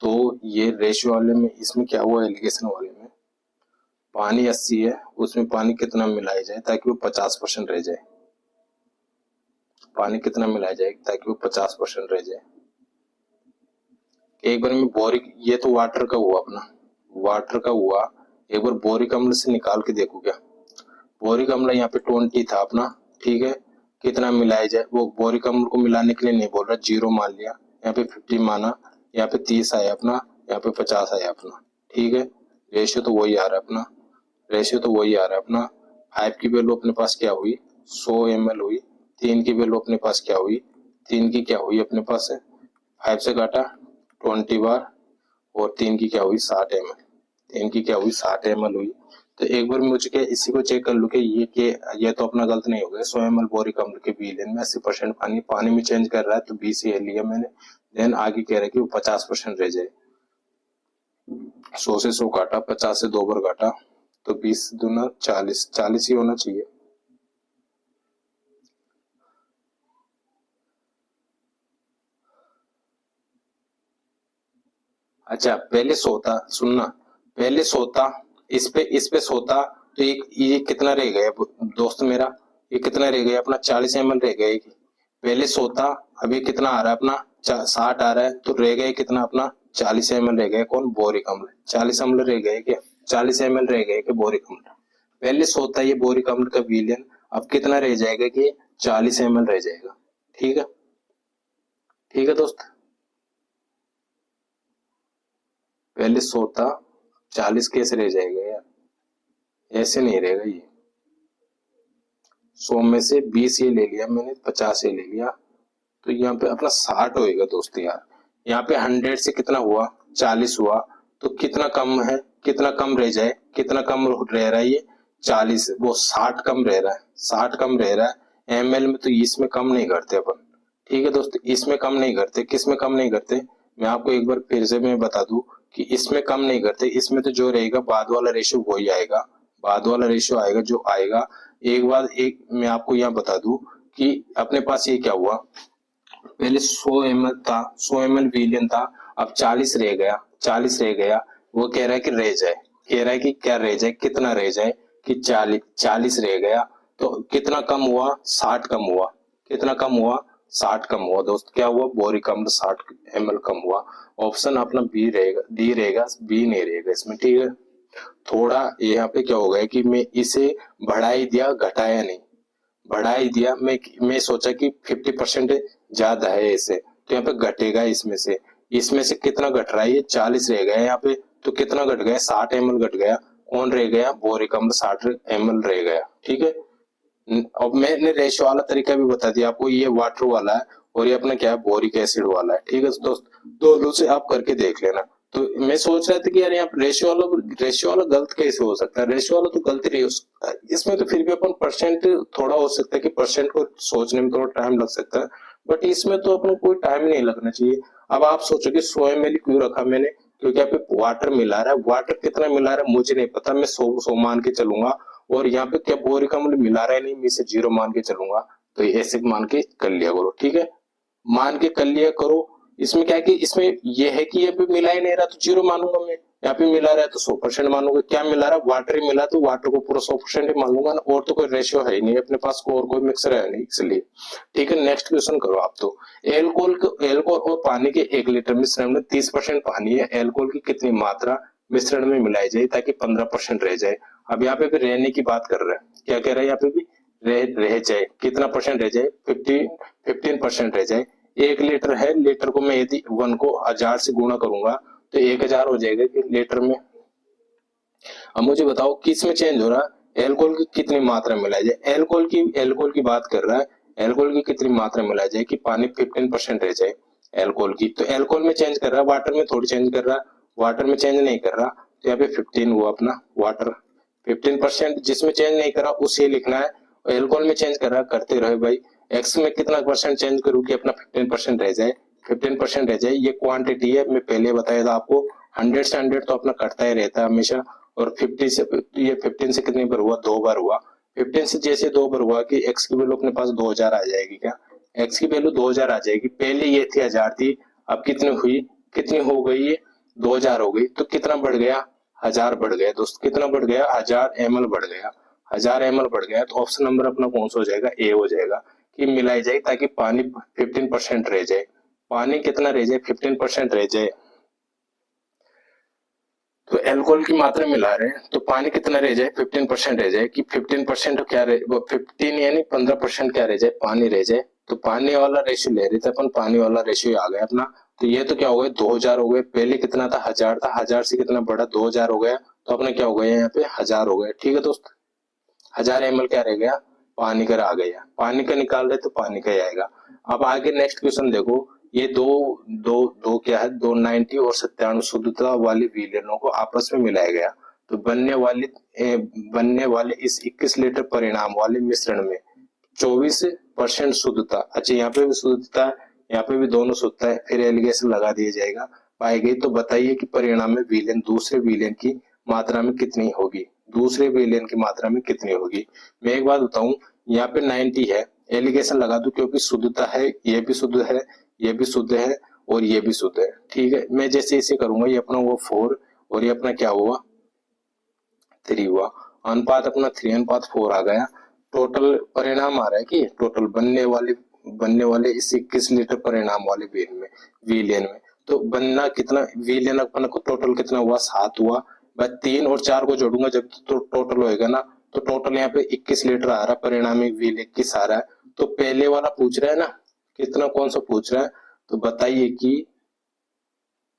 तो ये रेशियो वाले में, इसमें क्या हुआ? एलिगेशन वाले में पानी 80 है, उसमें पानी कितना मिलाया जाए ताकि वो 50% रह जाए? पानी कितना मिलाया जाए ताकि वो 50% रह जाए। एक बार में बोरिक, ये तो वाटर का हुआ अपना, वाटर का हुआ। एक बार बोरिक अम्ल से निकाल के देखो क्या। बोरिक अम्ल यहाँ पे 20 था अपना, ठीक है। कितना मिलाया जाए, वो बोरिक अम्ल को मिलाने के लिए नहीं बोल रहा, 0 मान लिया, यहाँ पे 50 माना, यहाँ पे 30 आया अपना, यहाँ पे 50 आया अपना, ठीक है। रेशियो तो वही आ रहा है अपना, रेशियो तो वही आ रहा है अपना। 5 की वैल्यू अपने पास क्या हुई, 100 ml हुई। 3 की वैल्यू अपने पास क्या हुई, 3 की क्या हुई अपने पास है, 5 से काटा 20 बार, और 3 की क्या हुई 60 ml, 3 की क्या हुई 60 ml हुई। तो एक बार मुझे क्या इसी को चेक कर लूं कि ये तो अपना गलत नहीं हो गया। 100 ml बोरिक अम्ल के विलेन में 80% पानी में चेंज कर रहा है, तो 20 ये लिया मैंने। देन आगे कह रहा है कि वो 50% रह जाए। 100 से 100 काटा, 50 से 2 बार काटा, तो 20 दूना 40, 40 ही होना चाहिए। अच्छा, पहले 100 था, सुनना, पहले 100 था, इस पे 100 था, तो ये कितना रह गया दोस्त मेरा, ये कितना रह गया अपना 40 ml रह गया। पहले 100 था, अभी कितना आ रहा है अपना 60 आ रहा है, तो रह गया कितना अपना 40 ml रह गया। कौन, बोरिक अम्ल, 40 अम्ल रह गए क्या, 40 ml रह गए क्या बोरिक अम्ल। पहले 100 था ये बोरिक अम्ल का विलेन, अब कितना रह जाएगा कि 40 ml रह जाएगा, ठीक है। ठीक है दोस्त, पहले 100 था, 40 कैसे रह जाएगा यार, ऐसे नहीं रहेगा ये। 100 में से 20 ये ले लिया मैंने, 50 ये ले लिया, तो यहाँ पे अपना 60 होएगा दोस्त यार। यहाँ पे 100 से कितना हुआ, 40 हुआ, तो कितना कम है, कितना कम रह जाए, कितना कम रह रहा है ये 40, वो 60 कम रह रहा है, 60 कम रह रहा है। ml में तो इसमें कम नहीं करते अपन, ठीक है दोस्त, इसमें कम नहीं करते। किस में कम नहीं करते, मैं आपको एक बार फिर से मैं बता दूं कि इसमें कम नहीं करते। इसमें तो जो रहेगा बाद वाला रेशियो वही आएगा, बाद वाला रेशियो आएगा जो आएगा। एक बार एक मैं आपको यहाँ बता दूं कि अपने पास ये क्या हुआ, पहले 100 ml था, 100 ml विलियन था, अब 40 रह गया, 40 रह गया। वो कह रहा है कि रह जाए, कह रहा है कि क्या रह जाए, कितना रह जाए कि 40 रह गया, तो कितना कम हुआ, 60 कम हुआ, कितना कम हुआ, 60 कम हुआ दोस्त। क्या हुआ, बोरिक अम्ल 60 ml कम हुआ। ऑप्शन अपना बी रहेगा, डी रहेगा, बी नहीं रहेगा इसमें, ठीक है। थोड़ा यहाँ पे क्या होगा कि मैं इसे बढ़ा ही दिया, घटाया नहीं, बढ़ा ही दिया। मैं सोचा कि 50% ज्यादा है इसे, तो यहाँ पे घटेगा इसमें से कितना घट रहा है, ये 40 रह गया यहाँ पे, तो कितना घट गया, 60 ml घट गया। कौन रह गया, बोरिक अम्ल 60 ml रह गया, ठीक है। अब मैंने रेशियो वाला तरीका भी बता दिया आपको, ये वाटर वाला है और ये अपना क्या है, बोरिक एसिड वाला है, ठीक है दोस्त। दोनों से आप करके देख लेना। तो मैं सोच रहा था कि यार यहाँ रेशियो वाला गलत कैसे हो सकता है, रेशियो वाला तो गलती नहीं हो सकता है इसमें, तो फिर भी अपन परसेंट थोड़ा हो सकता है कि परसेंट को सोचने में थोड़ा टाइम लग सकता है, बट इसमें तो अपन कोई टाइम नहीं लगना चाहिए। अब आप सोचो कि 100 ml क्यों रखा मैंने, क्योंकि यहाँ पे वाटर मिला रहा है, वाटर कितना मिला रहा है मुझे नहीं पता, मैं 100 मान के चलूंगा। और यहाँ पे क्या बोरिक अम्ल मिला रहा है नहीं, मैं इसे 0 मान के चलूंगा, तो ऐसे मान के कर लिया करो, ठीक है, मान के कर लिया करो। इसमें क्या है कि इसमें ये है कि ये भी मिला ही नहीं रहा तो 0 मानूंगा मैं, यहाँ पे मिला रहा है तो 100% मानूंगा। क्या मिला रहा है, वाटर ही मिला, तो वाटर को पूरा 100% ही मानूंगा ना, और तो कोई रेशियो है ही नहीं अपने पास, को और कोई मिक्सर है नहीं, इसलिए। ठीक है, नेक्स्ट क्वेश्चन करो आप। तो एल्कोहल और पानी के 1 लीटर मिश्रण में 30% पानी है, एल्कोहल की कितनी मात्रा मिश्रण में मिलाई जाए ताकि 15% रह जाए। अब यहाँ पे भी रहने की बात कर रहा है, क्या कह रहा है यहाँ पे भी, रह जाए, कितना परसेंट रह जाए, 15% रह जाए। 1 लीटर है, लीटर को मैं यदि 1 को 1000 से गुणा करूंगा तो 1000 हो जाएगा कि लीटर में। अब मुझे बताओ किस में चेंज हो रहा है, एल्कोहल की कितनी मात्रा मिलाई जाए, एल्कोहल की बात कर रहा है, एल्कोहल की कितनी मात्रा मिलाई जाए कि पानी 15% रह जाए एल्कोहल की। तो एल्कोहल में चेंज कर रहा है, वाटर में थोड़ी चेंज कर रहा है, वाटर में चेंज नहीं कर रहा, तो यहाँ पे 15 हुआ अपना वाटर, 15%। जिसमें चेंज नहीं करा उसे लिखना है, एल्कोहल में चेंज कर रहा, करते रहे भाई। एक्स में कितना परसेंट चेंज करूँ कि अपना 15% रह जाए, 15% रह जाए। ये क्वांटिटी है, मैं पहले बताया था आपको, 100 से 100 तो अपना कटता ही रहता है हमेशा। और 50 से, ये 15 से कितनी बार हुआ, 2 बार हुआ। 15 से जैसे 2 बार हुआ कि एक्स की वैल्यू अपने पास 2000 आ जाएगी, क्या एक्स की वैल्यू 2000 आ जाएगी। पहले ये थी 1000 थी, अब कितनी हुई, कितनी हो गई ये 2000 हो गई, तो कितना बढ़ गया, 1000 बढ़ गया दोस्त, कितना बढ़ गया, 1000 ml बढ़ गया, 1000 ml बढ़ गया। तो ऑप्शन नंबर अपना कौन सा हो जाएगा, ए हो जाएगा की मिलाई जाए ताकि पानी 15% रह जाए। पानी कितना रह जाए? 15% रह जाए। तो एल्कोहल की मात्रा मिला रहे हैं तो पानी कितना रह जाए? 15% रह जाए। कि 15% क्या रहे, वो 15 यानी 15% क्या रह जाए? पानी रह जाए। तो पानी वाला रेशियो ले रहे थे अपन, पानी वाला रेशियो आ गया अपना। तो ये तो क्या हो गया? 2000 हो गए। पहले कितना था? 1000 था। 1000 से कितना बढ़ा? 2000 हो गया। तो अपना क्या हो गया यहाँ पे? 1000 हो गया। ठीक है दोस्त, 1000 ml क्या रह गया? पानी का आ गया। पानी का निकाल रहे तो पानी का ही आएगा। अब आगे नेक्स्ट क्वेश्चन देखो। ये दो दो दो क्या है? 290 और 97 शुद्धता वाली विलयनों को आपस में मिलाया गया तो बनने वाले इस 21 लीटर परिणाम वाले मिश्रण में 24% शुद्धता, अच्छा यहाँ पे भी शुद्धता है, यहाँ पे भी दोनों शुद्धता है, फिर एलिगेशन लगा दिया जाएगा, पाई गई। तो बताइए कि परिणाम में विलयन दूसरे विलयन की मात्रा में कितनी होगी? दूसरे विलयन की मात्रा में कितनी होगी? मैं एक बात बताऊं, यहाँ पे 90 है, एलिगेशन लगा दूं क्योंकि शुद्धता है, ये भी शुद्ध है, ये भी शुद्ध है और ये भी शुद्ध है। ठीक है, मैं जैसे इसे करूंगा, ये अपना हुआ 4 और ये अपना क्या हुआ? 3 हुआ। अनुपात अपना 3:4 आ गया। टोटल परिणाम आ रहा है कि टोटल बनने वाले इस 21 लीटर परिणाम वाले विलियन में तो बनना कितना? विलियन अपन को टोटल कितना हुआ? 7 हुआ। बस 3 और 4 को जोड़ूंगा जब तो टोटल होएगा ना। तो टोटल यहाँ पे 21 लीटर आ रहा है, परिणामी विल 21 आ रहा है। तो पहले वाला पूछ रहा है ना, कितना, कौन सा पूछ रहा है? तो बताइए कि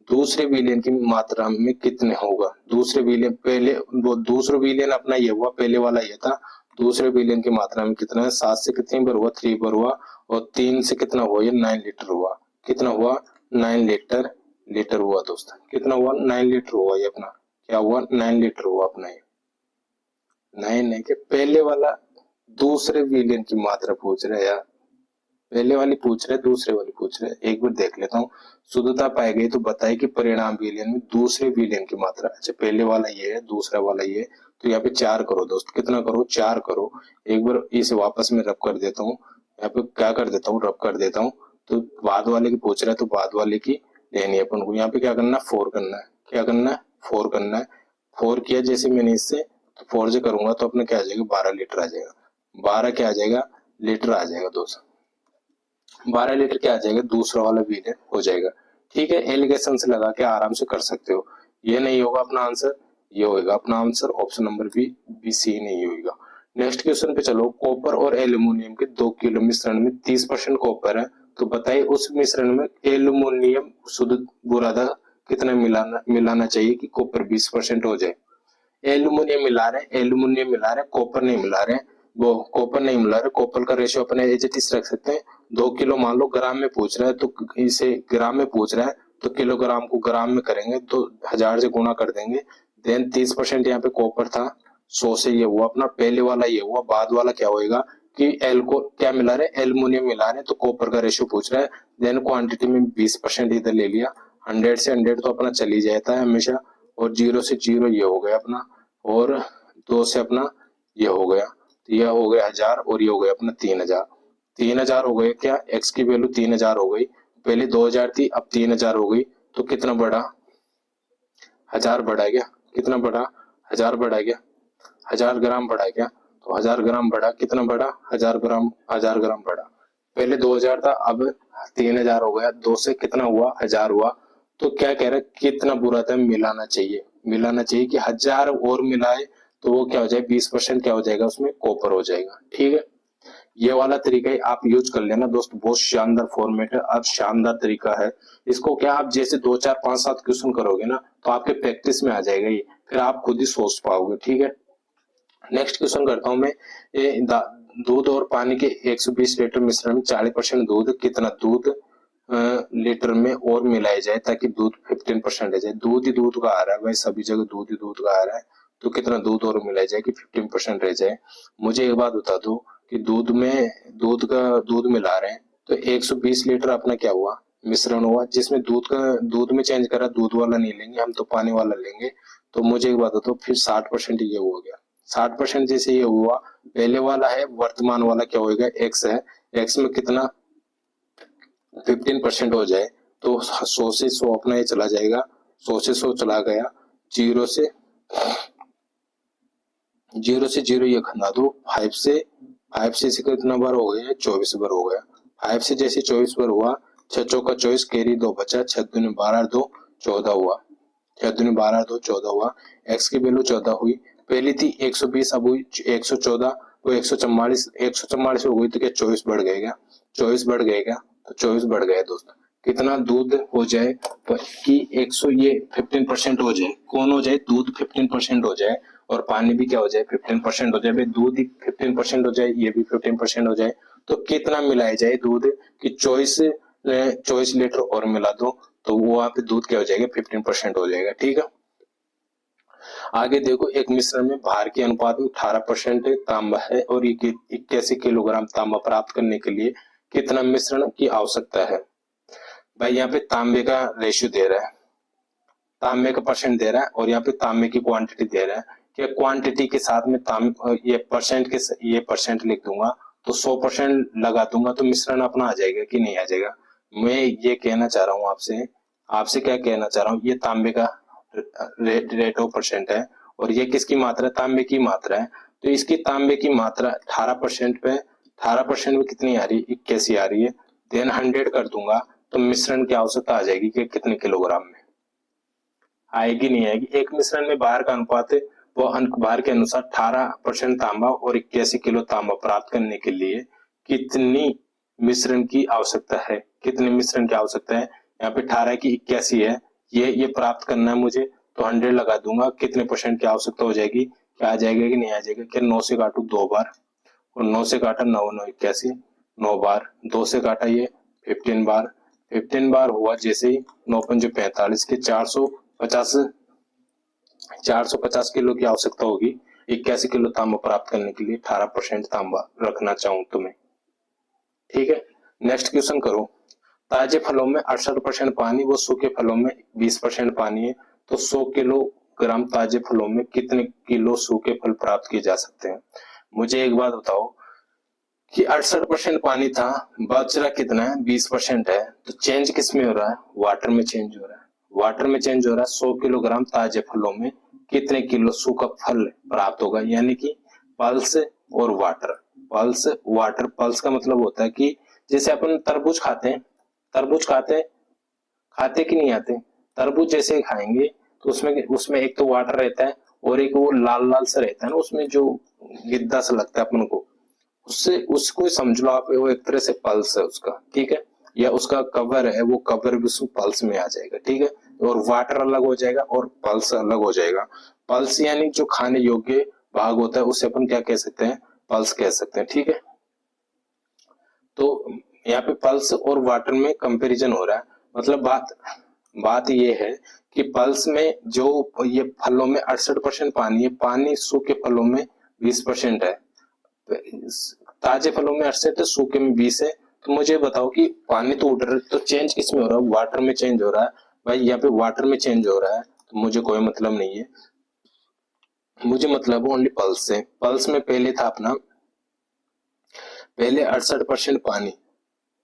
दूसरे विलियन की मात्रा में कितने होगा? दूसरे विलियन, पहले वो दूसरा विलियन अपना ये हुआ, पहले वाला ये था। दूसरे विलियन की मात्रा में कितना है? 7 से कितनी बार हुआ? 3 बार हुआ। और 3 से कितना हुआ? ये 9 लीटर हुआ। कितना हुआ? 9 लीटर हुआ दोस्त। कितना हुआ? 9 लीटर हुआ। ये अपना क्या हुआ? 9 लीटर हुआ अपना ये। 9 नहीं के पहले वाला दूसरे विलियन की मात्रा पूछ रहे यार, पहले वाली पूछ रहे, दूसरे वाली पूछ रहे। एक बार देख लेता हूँ। शुद्धता पाई गई तो बताइए कि परिणाम विलयन में दूसरे विलयन की मात्रा, अच्छा पहले वाला ये है, दूसरा वाला ये, तो यहाँ पे 4 करो दोस्त। कितना करो? 4 करो। एक बार इसे वापस में रब कर देता हूँ, यहाँ पे क्या कर देता हूँ? रब कर देता हूँ। तो बाद वाले की पूछ रहा है तो बाद वाले की लेनी है अपन को। यहाँ पे क्या करना है? 4 करना है। क्या करना है? 4 करना है। 4 किया जैसे मैंने इससे, तो 4 से करूंगा तो अपने क्या आ जाएगा? 12 लीटर आ जाएगा। 12 क्या आ जाएगा? लीटर आ जाएगा दोस्त। 12 लीटर क्या आ जाएगा? दूसरा वाला विलयन हो जाएगा। ठीक है, एलिगेशन से लगा के आराम से कर सकते हो। ये नहीं होगा अपना आंसर, ये होगा अपना answer option number B C नहीं होगा। नेक्स्ट क्वेश्चन पे चलो। कॉपर और एल्यूमिनियम के 2 किलो मिश्रण में 30% कॉपर है तो बताइए उस मिश्रण में एल्यूमिनियम शुद्ध बुरादा कितना मिलाना चाहिए कि कॉपर 20% हो जाए? एल्यूमिनियम मिला रहे हैं, एल्यूमिनियम मिला रहे हैं, कॉपर नहीं मिला रहे हैं। वो कॉपर नहीं मिला रहे, कॉपर का रेशियो अपने एज इट इज रख सकते हैं। 2 किलो मान लो, ग्राम में पूछ रहा है तो इसे ग्राम में पूछ रहा है तो किलोग्राम को ग्राम में करेंगे तो 1000 से गुणा कर देंगे। देन 30% यहाँ पे कॉपर था, 100 से ये हुआ अपना, पहले वाला ये हुआ, बाद वाला क्या होएगा कि एल को क्या मिला रहे? एल्यूमिनियम मिला रहे तो कॉपर का रेशियो पूछ रहा है। देन क्वांटिटी में 20% इधर ले लिया। 100 से 100 तो अपना चली जाता है हमेशा, और 0 से 0 ये हो गया अपना, और 2 से अपना ये हो गया, तो यह हो गया 1000 और ये हो गया अपना 3000। 3000 हो गए क्या? एक्स की वैल्यू 3000 हो गई। पहले 2000 थी, अब 3000 हो गई। तो कितना बढ़ा? 1000 बढ़ा गया। कितना बढ़ा? 1000 बढ़ा गया। 1000 ग्राम बढ़ा गया। तो 1000 ग्राम बढ़ा, कितना बढ़ा? 1000 ग्राम, 1000 ग्राम बढ़ा। पहले 2000 था, अब 3000 हो गया। 2 से कितना हुआ? 1000 हुआ। तो क्या कह रहा है? कितना बुरा था? मिलाना चाहिए, मिलाना चाहिए कि 1000 और मिलाए तो वो क्या हो जाए? 20% क्या हो जाएगा? उसमें कॉपर हो जाएगा। ठीक है, ये वाला तरीका ही आप यूज कर लेना दोस्त, बहुत शानदार फॉर्मेट है और शानदार तरीका है। इसको क्या आप जैसे 2 4 5 7 क्वेश्चन करोगे ना तो आपके प्रैक्टिस में आ जाएगा ये, फिर आप खुद ही सोच पाओगे। ठीक है, नेक्स्ट क्वेश्चन करता हूं मैं। दूध और पानी के 120 लीटर मिश्रण में 40% दूध, कितना दूध लीटर में और मिलाया जाए ताकि दूध 15% रह जाए? दूध ही दूध का आ रहा है भाई, सभी जगह दूध ही दूध का आ रहा है। तो कितना दूध और मिलाया जाए कि 15% रह जाए? मुझे एक बात बता दो कि दूध मिला रहे हैं तो 120 लीटर अपना क्या हुआ? मिश्रण हुआ, जिसमें दूध में चेंज करा, दूध वाला नहीं लेंगे हम तो पानी वाला लेंगे। तो मुझे एक बात बताओ, फिर 60% ये हो गया। 60% जैसे ये हुआ, पहले वाला है, वर्तमान वाला क्या होगा? एक्स है। एक्स में कितना? 15% हो जाए तो 100 से 100 अपना ये चला जाएगा, 100 से 100 चला गया। 0 से 0 ये खंदा दो, 5 से 5 से कितना बार हो गया, 24 बार हो गया। 5 से जैसे 24 बार हुआ, 6 चौका 24, कैरी 2 बचा, 6 दूनी 12, 2 14 हुआ, 6 दूनी 12, 2 14 हुआ। x की वैल्यू 14 हुई, पहली थी 120, अब हुई 114, वो 144, 144 हो गई तो क्या 24 बढ़ गए क्या, 24 बढ़ गए क्या, तो 24 बढ़ गए दोस्तों। कितना दूध हो जाए कि 100 ये 15% हो जाए, कौन हो जाए, दूध 15% हो जाए और पानी भी क्या हो जाए 15% हो जाए। भाई दूध ही 15% हो जाए, ये भी 15% हो जाए, तो कितना मिलाया जाए दूध कि 24 लीटर और मिला दो, तो वो वहां पे दूध क्या हो जाएगा 15% हो जाएगा। ठीक है, आगे देखो, एक मिश्रण में भार के अनुपात में 18% तांबा है और 81 किलोग्राम तांबा प्राप्त करने के लिए कितना मिश्रण की आवश्यकता है। भाई यहाँ पे तांबे का रेशियो दे रहा है, तांबे का परसेंट दे रहा है और यहाँ पे तांबे की क्वांटिटी दे रहा है। क्या क्वांटिटी के साथ में ये परसेंट के ये परसेंट लिख दूंगा तो 100% लगा दूंगा तो मिश्रण अपना आ जाएगा कि नहीं आ जाएगा। मैं ये कहना चाह रहा हूँ आपसे, आपसे क्या कहना चाह रहा हूँ, ये तांबे का रेट ऑफ परसेंट है और ये किसकी मात्रा है, तांबे की मात्रा है। तो इसकी तांबे की मात्रा 18% पे, 18% में कितनी आ रही है, 81 आ रही है। देन 100 कर दूंगा तो मिश्रण की आवश्यकता आ जाएगी कि कितने किलोग्राम में आएगी, नहीं आएगी। एक मिश्रण में बाहर का अनुपात है, वो बाहर के अनुसार 18% तांबा और 81 किलो तांबा प्राप्त करने के लिए कितनी मिश्रण की आवश्यकता है, कितने मिश्रण की आवश्यकता है। यहाँ पे 18 की 81 है, ये प्राप्त करना है मुझे, तो 100 लगा दूंगा, कितने परसेंट की आवश्यकता हो जाएगी, क्या आ जाएगा कि नहीं आ जाएगा। क्या 9 से काटू 2 बार और 9 से काटा 9 9 81, 9 बार, 2 से काटा ये 15 बार, 15 बार हुआ जैसे ही 9 पंजे 45 के 450 किलो की आवश्यकता होगी 81 किलो तांबा प्राप्त करने के लिए 18% तांबा रखना चाहूं तो मैं। ठीक है, नेक्स्ट क्वेश्चन करो। ताजे फलों में 68% पानी व सूखे फलों में 20% पानी है, तो 100 किलोग्राम ताजे फलों में कितने किलो सूखे फल प्राप्त किए जा सकते हैं। मुझे एक बात बताओ कि 68% पानी था, बच रहा कितना है, 20% है, तो चेंज किस में हो रहा है, वाटर में चेंज हो रहा है। वाटर में चेंज हो रहा है, 100 किलोग्राम ताजे फलों में कितने किलो सूखा फल प्राप्त होगा, यानी कि पल्स और वाटर। पल्स वाटर, पल्स का मतलब होता है कि जैसे अपन तरबूज खाते हैं, तरबूज खाते कि नहीं आते, तरबूज जैसे ही खाएंगे तो उसमें उसमें एक तो वाटर रहता है और एक वो लाल लाल सा रहता है ना, उसमें जो गिद्दा सा लगता है अपन को, उससे उसको समझ लो आप, वो एक तरह से पल्स है उसका। ठीक है, या उसका कवर है, वो कवर भी उसको पल्स में आ जाएगा। ठीक है, और वाटर अलग हो जाएगा और पल्स अलग हो जाएगा। पल्स यानी जो खाने योग्य भाग होता है उसे अपन क्या कह सकते हैं, पल्स कह सकते हैं। ठीक है, तो यहाँ पे पल्स और वाटर में कंपैरिजन हो रहा है, मतलब बात ये है कि पल्स में जो ये फलों में 68% पानी है, पानी सूखे फलों में 20% है, ताजे फलों में 68 है, सूखे में 20 है। तो मुझे बताओ कि पानी तो उड़ रहा है, तो चेंज किस में हो रहा है, वाटर में चेंज हो रहा है। भाई यहाँ पे वाटर में चेंज हो रहा है तो मुझे कोई मतलब नहीं है, मुझे मतलब ओनली पल्स से। पल्स में पहले था अपना, पहले 68% पानी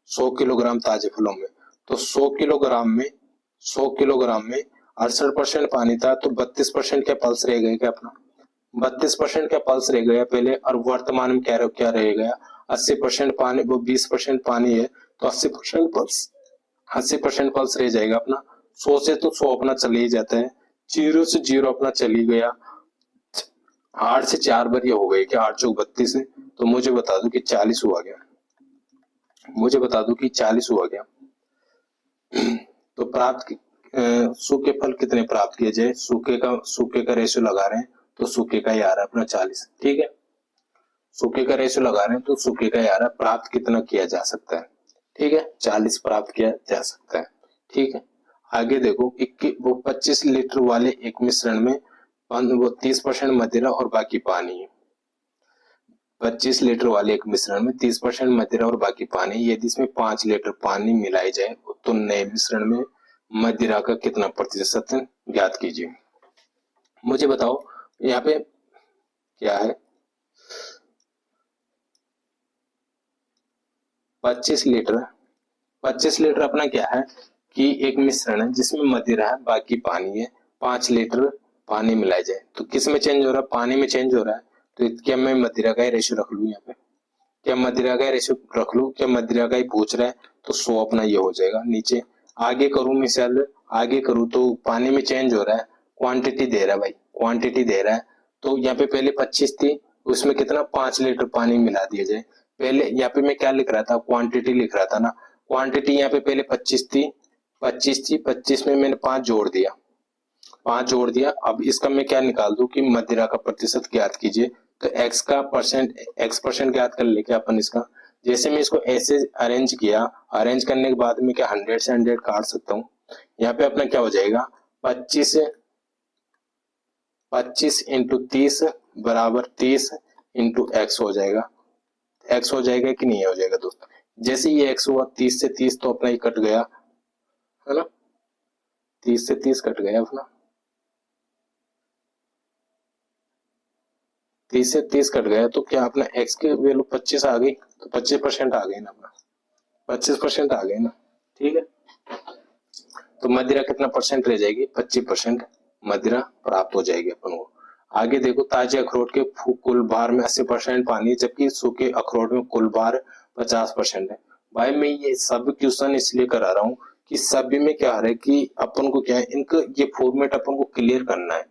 100 किलोग्राम ताजे फलों में, तो 100 किलोग्राम में 68% पानी था, तो 32% क्या पल्स रह गया क्या अपना, 32% क्या पल्स रह गया पहले। और वर्तमान में क्या रह गया, 80% पानी, वो 20% पानी है, तो 80% पल्स, 80% पल्स रह जाएगा अपना। 100 से तो 100 अपना चले ही जाता है, 0 से 0 अपना चली गया, 8 से 4 बार ये हो गई कि 8 चौक 32 है, तो मुझे बता दो कि 40 हुआ गया, मुझे बता दो कि 40 हुआ गया। तो सूखे फल कितने प्राप्त किए जाए, सूखे का रेशियो लगा रहे हैं तो सूखे का ही आ रहा है अपना 40। ठीक है, सूखे का रेशियो लगा रहे हैं तो सूखे का ही आ रहा है, प्राप्त कितना किया जा सकता है। ठीक है, 40 प्राप्त किया जा सकता है। ठीक है, आगे देखो, वो 25 लीटर वाले एक मिश्रण में वो 30% मदिरा और बाकी पानी है। 25 लीटर वाले एक मिश्रण में 30% मदिरा और बाकी पानी, यदि इसमें 5 लीटर पानी मिलाई जाए तो नए मिश्रण में मदिरा का कितना प्रतिशत ज्ञात कीजिए। मुझे बताओ यहाँ पे क्या है, 25 लीटर अपना क्या है कि एक मिश्रण है जिसमें मदिरा है, बाकी पानी है, 5 लीटर पानी मिलाया जाए, तो किस में चेंज हो रहा है, पानी में चेंज हो रहा है, तो क्या मैं मदिरा का ही रेशियो रख लूं यहाँ पे, क्या मदिरा का रेशियो रख लूं, क्या मदिरा का ही पूछ रहा है तो 100 अपना ये हो जाएगा। नीचे आगे करूं मिसाल, आगे करूं तो पानी में चेंज हो रहा है, क्वांटिटी दे रहा है भाई, क्वांटिटी दे रहा है। तो यहाँ पे पहले 25 थी, उसमें कितना 5 लीटर पानी मिला दिया जाए। पहले यहाँ पे मैं क्या लिख रहा था, क्वांटिटी लिख रहा था ना। क्वांटिटी यहाँ पे पहले 25 थी, 25 में मैंने 5 जोड़ दिया, 5 जोड़ दिया। अब इसका मैं क्या निकाल दूं कि मदिरा का प्रतिशत ज्ञात कीजिए। तो एक्स परसेंट ज्ञात कर लेके अपन इसका, जैसे मैं इसको ऐसे अरेंज किया, अरेंज करने के बाद में क्या 100 से 100 काट सकता हूँ। यहाँ पे अपना क्या हो जाएगा, 25 इंटू 30 बराबर 30 इंटू एक्स हो जाएगा। एक्स हो जाएगा कि नहीं हो जाएगा दोस्त। जैसे ये एक्स हुआ 30 से 30 तो अपना ही कट गया है ना, 30 से 30 कट गया अपना, 30 से 30 कट गया। तो क्या अपना एक्स की वैल्यू 25 आ गई, तो 25% आ गई ना अपना, 25% आ गई ना। ठीक है, तो मदिरा कितना परसेंट रह जाएगी, 25% मदिरा प्राप्त हो जाएगी अपन को। आगे देखो, ताजे अखरोट के कुल भार में 80% पानी, जबकि सूखे अखरोट में कुल भार 50% है। भाई मैं ये सब क्वेश्चन इसलिए करा रहा हूँ कि सभी में क्या है कि अपन को क्या है, इनका ये फॉर्मेट अपन को क्लियर करना है।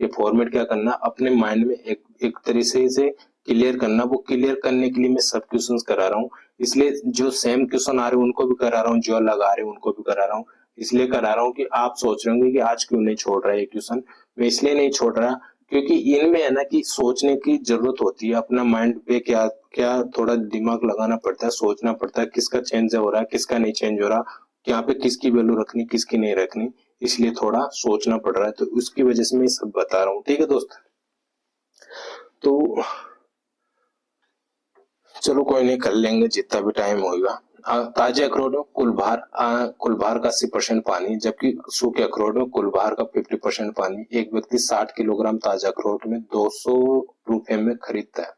ये फॉर्मेट क्या करना, अपने माइंड में एक तरीके से क्लियर करना। वो क्लियर करने के लिए मैं सब क्वेश्चंस करा रहा हूँ। इसलिए जो सेम क्वेश्चन आ रहे हैं उनको भी करा रहा हूँ, जो अलग आ रहे हैं उनको भी करा रहा हूँ। इसलिए करा रहा हूँ कि आप सोच रहे होंगे कि आज क्यों नहीं छोड़ रहा है ये क्वेश्चन। मैं इसलिए नहीं छोड़ रहा क्योंकि इनमें है ना कि सोचने की जरूरत होती है, अपना माइंड पे क्या क्या थोड़ा दिमाग लगाना पड़ता है, सोचना पड़ता है किसका चेंज हो रहा है, किसका नहीं चेंज हो रहा, यहाँ पे किसकी वैल्यू रखनी, किसकी नहीं रखनी। इसलिए थोड़ा सोचना पड़ रहा है, तो उसकी वजह से मैं सब बता रहा हूँ। ठीक है दोस्त, तो चलो कोई नहीं, कर लेंगे जितना भी टाइम होगा। ताजे अखरोट में कुल भार का 80% पानी, जबकि सूखे अखरोट में कुल भार का 50% पानी। एक व्यक्ति 60 किलोग्राम ताजा अखरोट में 200 रुपए में खरीदता है।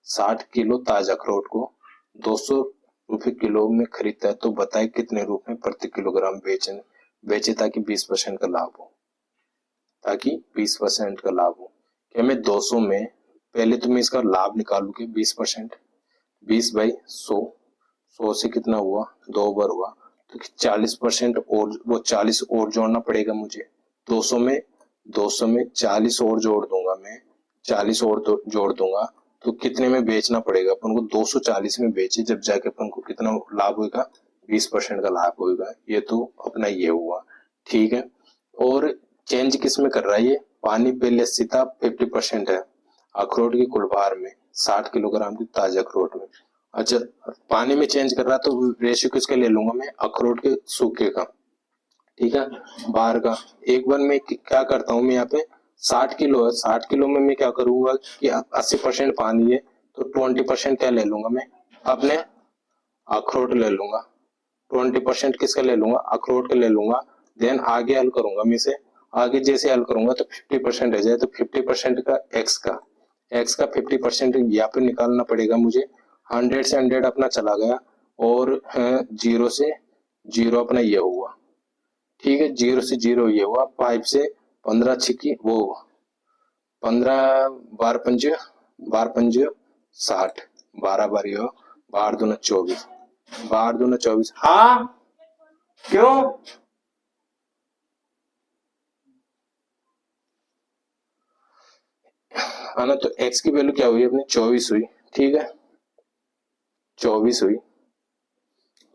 60 किलो ताजा अखरोट को 200 रुपए किलो में खरीदता है, तो बताए कितने रुपए प्रति किलोग्राम बेचे ताकि 20% का लाभ हो, ताकि 20% का लाभ हो। क्या मैं 200 में, पहले तो मैं इसका लाभ निकालूंगी 20%, 20/100, 100 से कितना हुआ, 2 बार हुआ, तो 40% और वो 40 और जोड़ना पड़ेगा मुझे। 200 में 40 और जोड़ दूंगा मैं, 40 और जोड़ दूंगा तो कितने में बेचना पड़ेगा अपन को, 240 में बेचे, जब जाके अपन को कितना लाभ होगा, 20% का लाभ होगा। ये तो अपना ये हुआ। ठीक है, और चेंज किस में कर रहा है ये, पानी पहले 80 था, 50% है अखरोट की कुल भार में, 60 किलोग्राम की ताजा अखरोट में। अच्छा, पानी में चेंज कर रहा तो रेशियो किसका ले लूंगा मैं, अखरोट के सूखे का। ठीक है, भार का। एक बार मैं क्या करता हूँ, मैं यहाँ पे 60 किलो है, 60 किलो में मैं क्या करूंगा कि 80% पानी है, तो 20% क्या ले लूंगा मैं, अपने अखरोट ले लूंगा। 20% किसका ले लूंगा, अखरोट का ले लूंगा। देन आगे हल करूंगा मैं इसे, आगे जैसे हल करूंगा तो 50% रह जाए, तो 50% का एक्स का 50% यहाँ पे निकालना पड़ेगा मुझे। 100 से 100 अपना चला गया, और 0 से 0 अपना ये हुआ। ठीक है, 0 से 0 ये हुआ, 5 से 15 छिकी वो 15 बार पंज 60, 12 बार ये, 12 दूना 24, 12 दूना 24। हाँ क्यों, है ना। तो x की वैल्यू क्या हुई अपनी, 24 हुई। ठीक है, 24 हुई।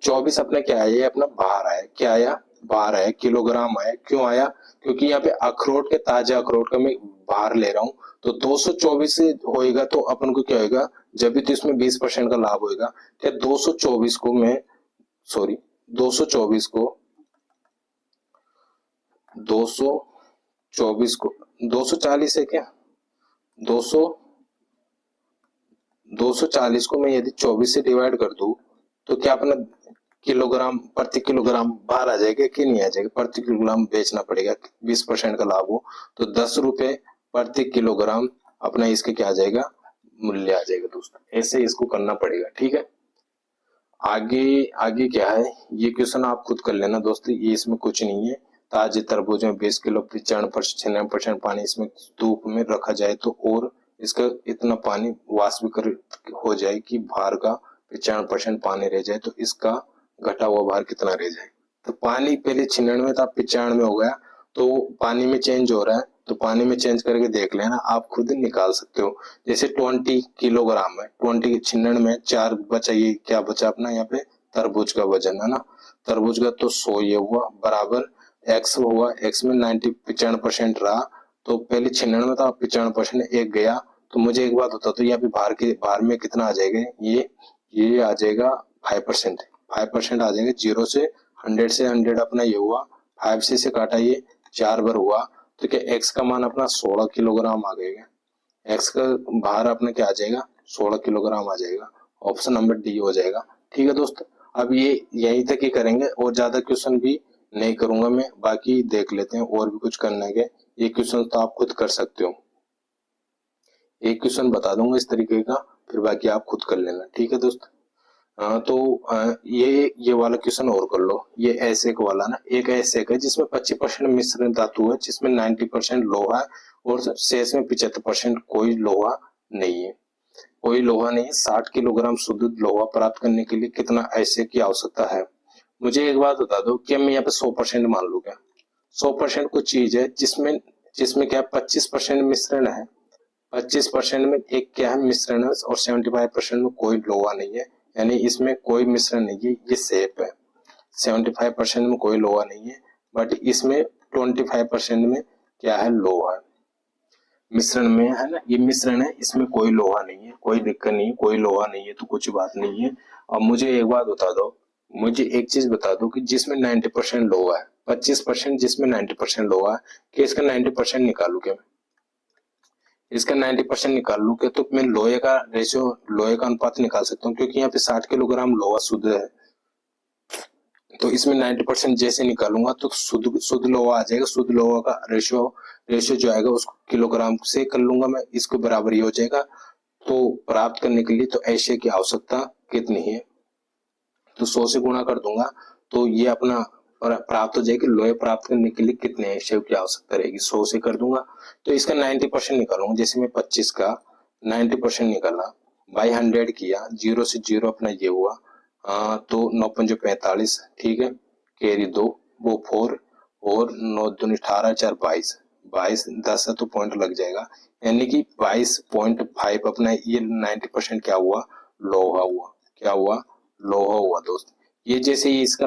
24 अपना क्या आया, अपना बाहर आया, क्या आया, बाहर आया, किलोग्राम आया। क्यों आया, क्योंकि यहाँ पे अखरोट के, ताजा अखरोट का मैं बाहर ले रहा हूँ, तो 224 से होएगा तो अपन को क्या होगा, जब भी तो इसमें 20% का लाभ होएगा। क्या 224 को मैं, सॉरी 224 को 224 को 240 है क्या, 200 240 को मैं यदि 24 से डिवाइड कर दूं तो क्या अपना किलोग्राम प्रति किलोग्राम बाहर आ जाएगा कि नहीं आ जाएगा, प्रति किलोग्राम बेचना पड़ेगा, 20% का लाभ हो तो 10 रुपए प्रति किलोग्राम अपना इसके क्या आ जाएगा, मूल्य आ जाएगा दोस्तों। ऐसे इसको करना पड़ेगा। ठीक है, आगे आगे क्या है, ये क्वेश्चन आप खुद कर लेना दोस्तों, ये इसमें कुछ नहीं है। ताजे तरबूज में 20 किलो 95% पानी इसमें धूप में रखा जाए तो और इसका इतना पानी वाष्पीकृत हो जाए कि भार का 95% पानी रह जाए, तो इसका घटा हुआ भार कितना रह जाए। तो पानी पहले 96 था, 95 हो गया, तो पानी में चेंज हो रहा है, तो पानी में चेंज करके देख लेना, आप खुद निकाल सकते हो। जैसे 20 किलोग्राम है, 20 96 में 4 बचा, ये क्या बचा अपना यहाँ पे तरबूज का वजन है ना, तरबूज का तो 100 ये हुआ बराबर एक्स हुआ, एक्स में 95% रहा, तो पहले 96 था, 95% एक गया। तो मुझे एक बात बता दो, यहाँ पे भार में कितना आ जाएगा, ये आ जाएगा 5%, 5% आ जाएगा। 0 से 100 से 100 अपना ये हुआ, 5 से काटा ये 4 बार हुआ, तो क्या एक्स का मान अपना 16 किलोग्राम आ गएगा। एक्स का भार अपना क्या आ जाएगा, 16 किलोग्राम आ जाएगा। ऑप्शन नंबर डी हो जाएगा। ठीक है दोस्त, अब ये यहीं तक ही करेंगे और ज्यादा क्वेश्चन भी नहीं करूंगा मैं, बाकी देख लेते हैं और भी कुछ करना है। ये क्वेश्चन तो आप खुद कर सकते हो, एक क्वेश्चन बता दूंगा इस तरीके का, फिर बाकी आप खुद कर लेना। ठीक है दोस्त, ये वाला क्वेश्चन और कर लो। ये एसेक वाला ना, एक एसेक है जिसमें 25% मिश्रण धातु है, जिसमें 90% लोहा है और शेष में 75% कोई लोहा नहीं है। कोई लोहा नहीं, 60 किलोग्राम शुद्ध लोहा प्राप्त करने के लिए कितना एसेक की आवश्यकता है। मुझे एक बात बता दो, क्या मैं यहाँ पे 100% मान लूं क्या। 100% कुछ चीज है जिसमें जिसमें क्या 25% मिश्रण है, 25% में एक क्या है मिश्रण है, और 75% में कोई लोहा नहीं है, यानी इसमें कोई मिश्रण नहीं है, ये सेफ है। 75% में कोई लोहा नहीं है, बट इसमें 25% में क्या है, लोहा है। मिश्रण में है ना, ये मिश्रण है, इसमें कोई लोहा नहीं है, कोई दिक्कत नहीं है, कोई लोहा नहीं है तो कुछ बात नहीं है। अब मुझे एक बात बता दो, मुझे एक चीज बता दो कि जिसमें 90% लोहा है, 25% जिसमें 90% लोहा है, कि इसका 90% निकालू क्या मैं, इसका 90% निकाल लूं क्या, तो मैं लोहे का रेशियो, लोहे का अनुपात निकाल सकता हूँ, क्योंकि यहाँ पे 60 किलोग्राम लोहा शुद्ध है, तो इसमें 90% जैसे निकालूंगा तो शुद्ध लोहा आ जाएगा। शुद्ध लोहा का रेशियो जो आएगा उसको किलोग्राम से कर लूंगा मैं, इसको बराबर ही हो जाएगा। तो प्राप्त करने के लिए तो एशिया की आवश्यकता कितनी है, तो 100 से गुणा कर दूंगा, तो ये अपना प्राप्त हो जाएगी। लोहे प्राप्त करने के लिए कितने एशिया की आवश्यकता रहेगी, 100 से कर दूंगा, तो इसका 90% निकालूंगा। जैसे मैं 25 का 90% निकाला, बाई 100 किया, 0 से 0 अपना ये हुआ, तो 9 पंजे 45, ठीक है, कैरी 2 वो 4, और 9 दूनी 18 4 22, 10 है तो पॉइंट लग जाएगा, यानी कि 22.5 अपना ये 90% क्या हुआ, लोहा हुआ। क्या हुआ, लोहा हुआ दोस्त। ये जैसे ही इसका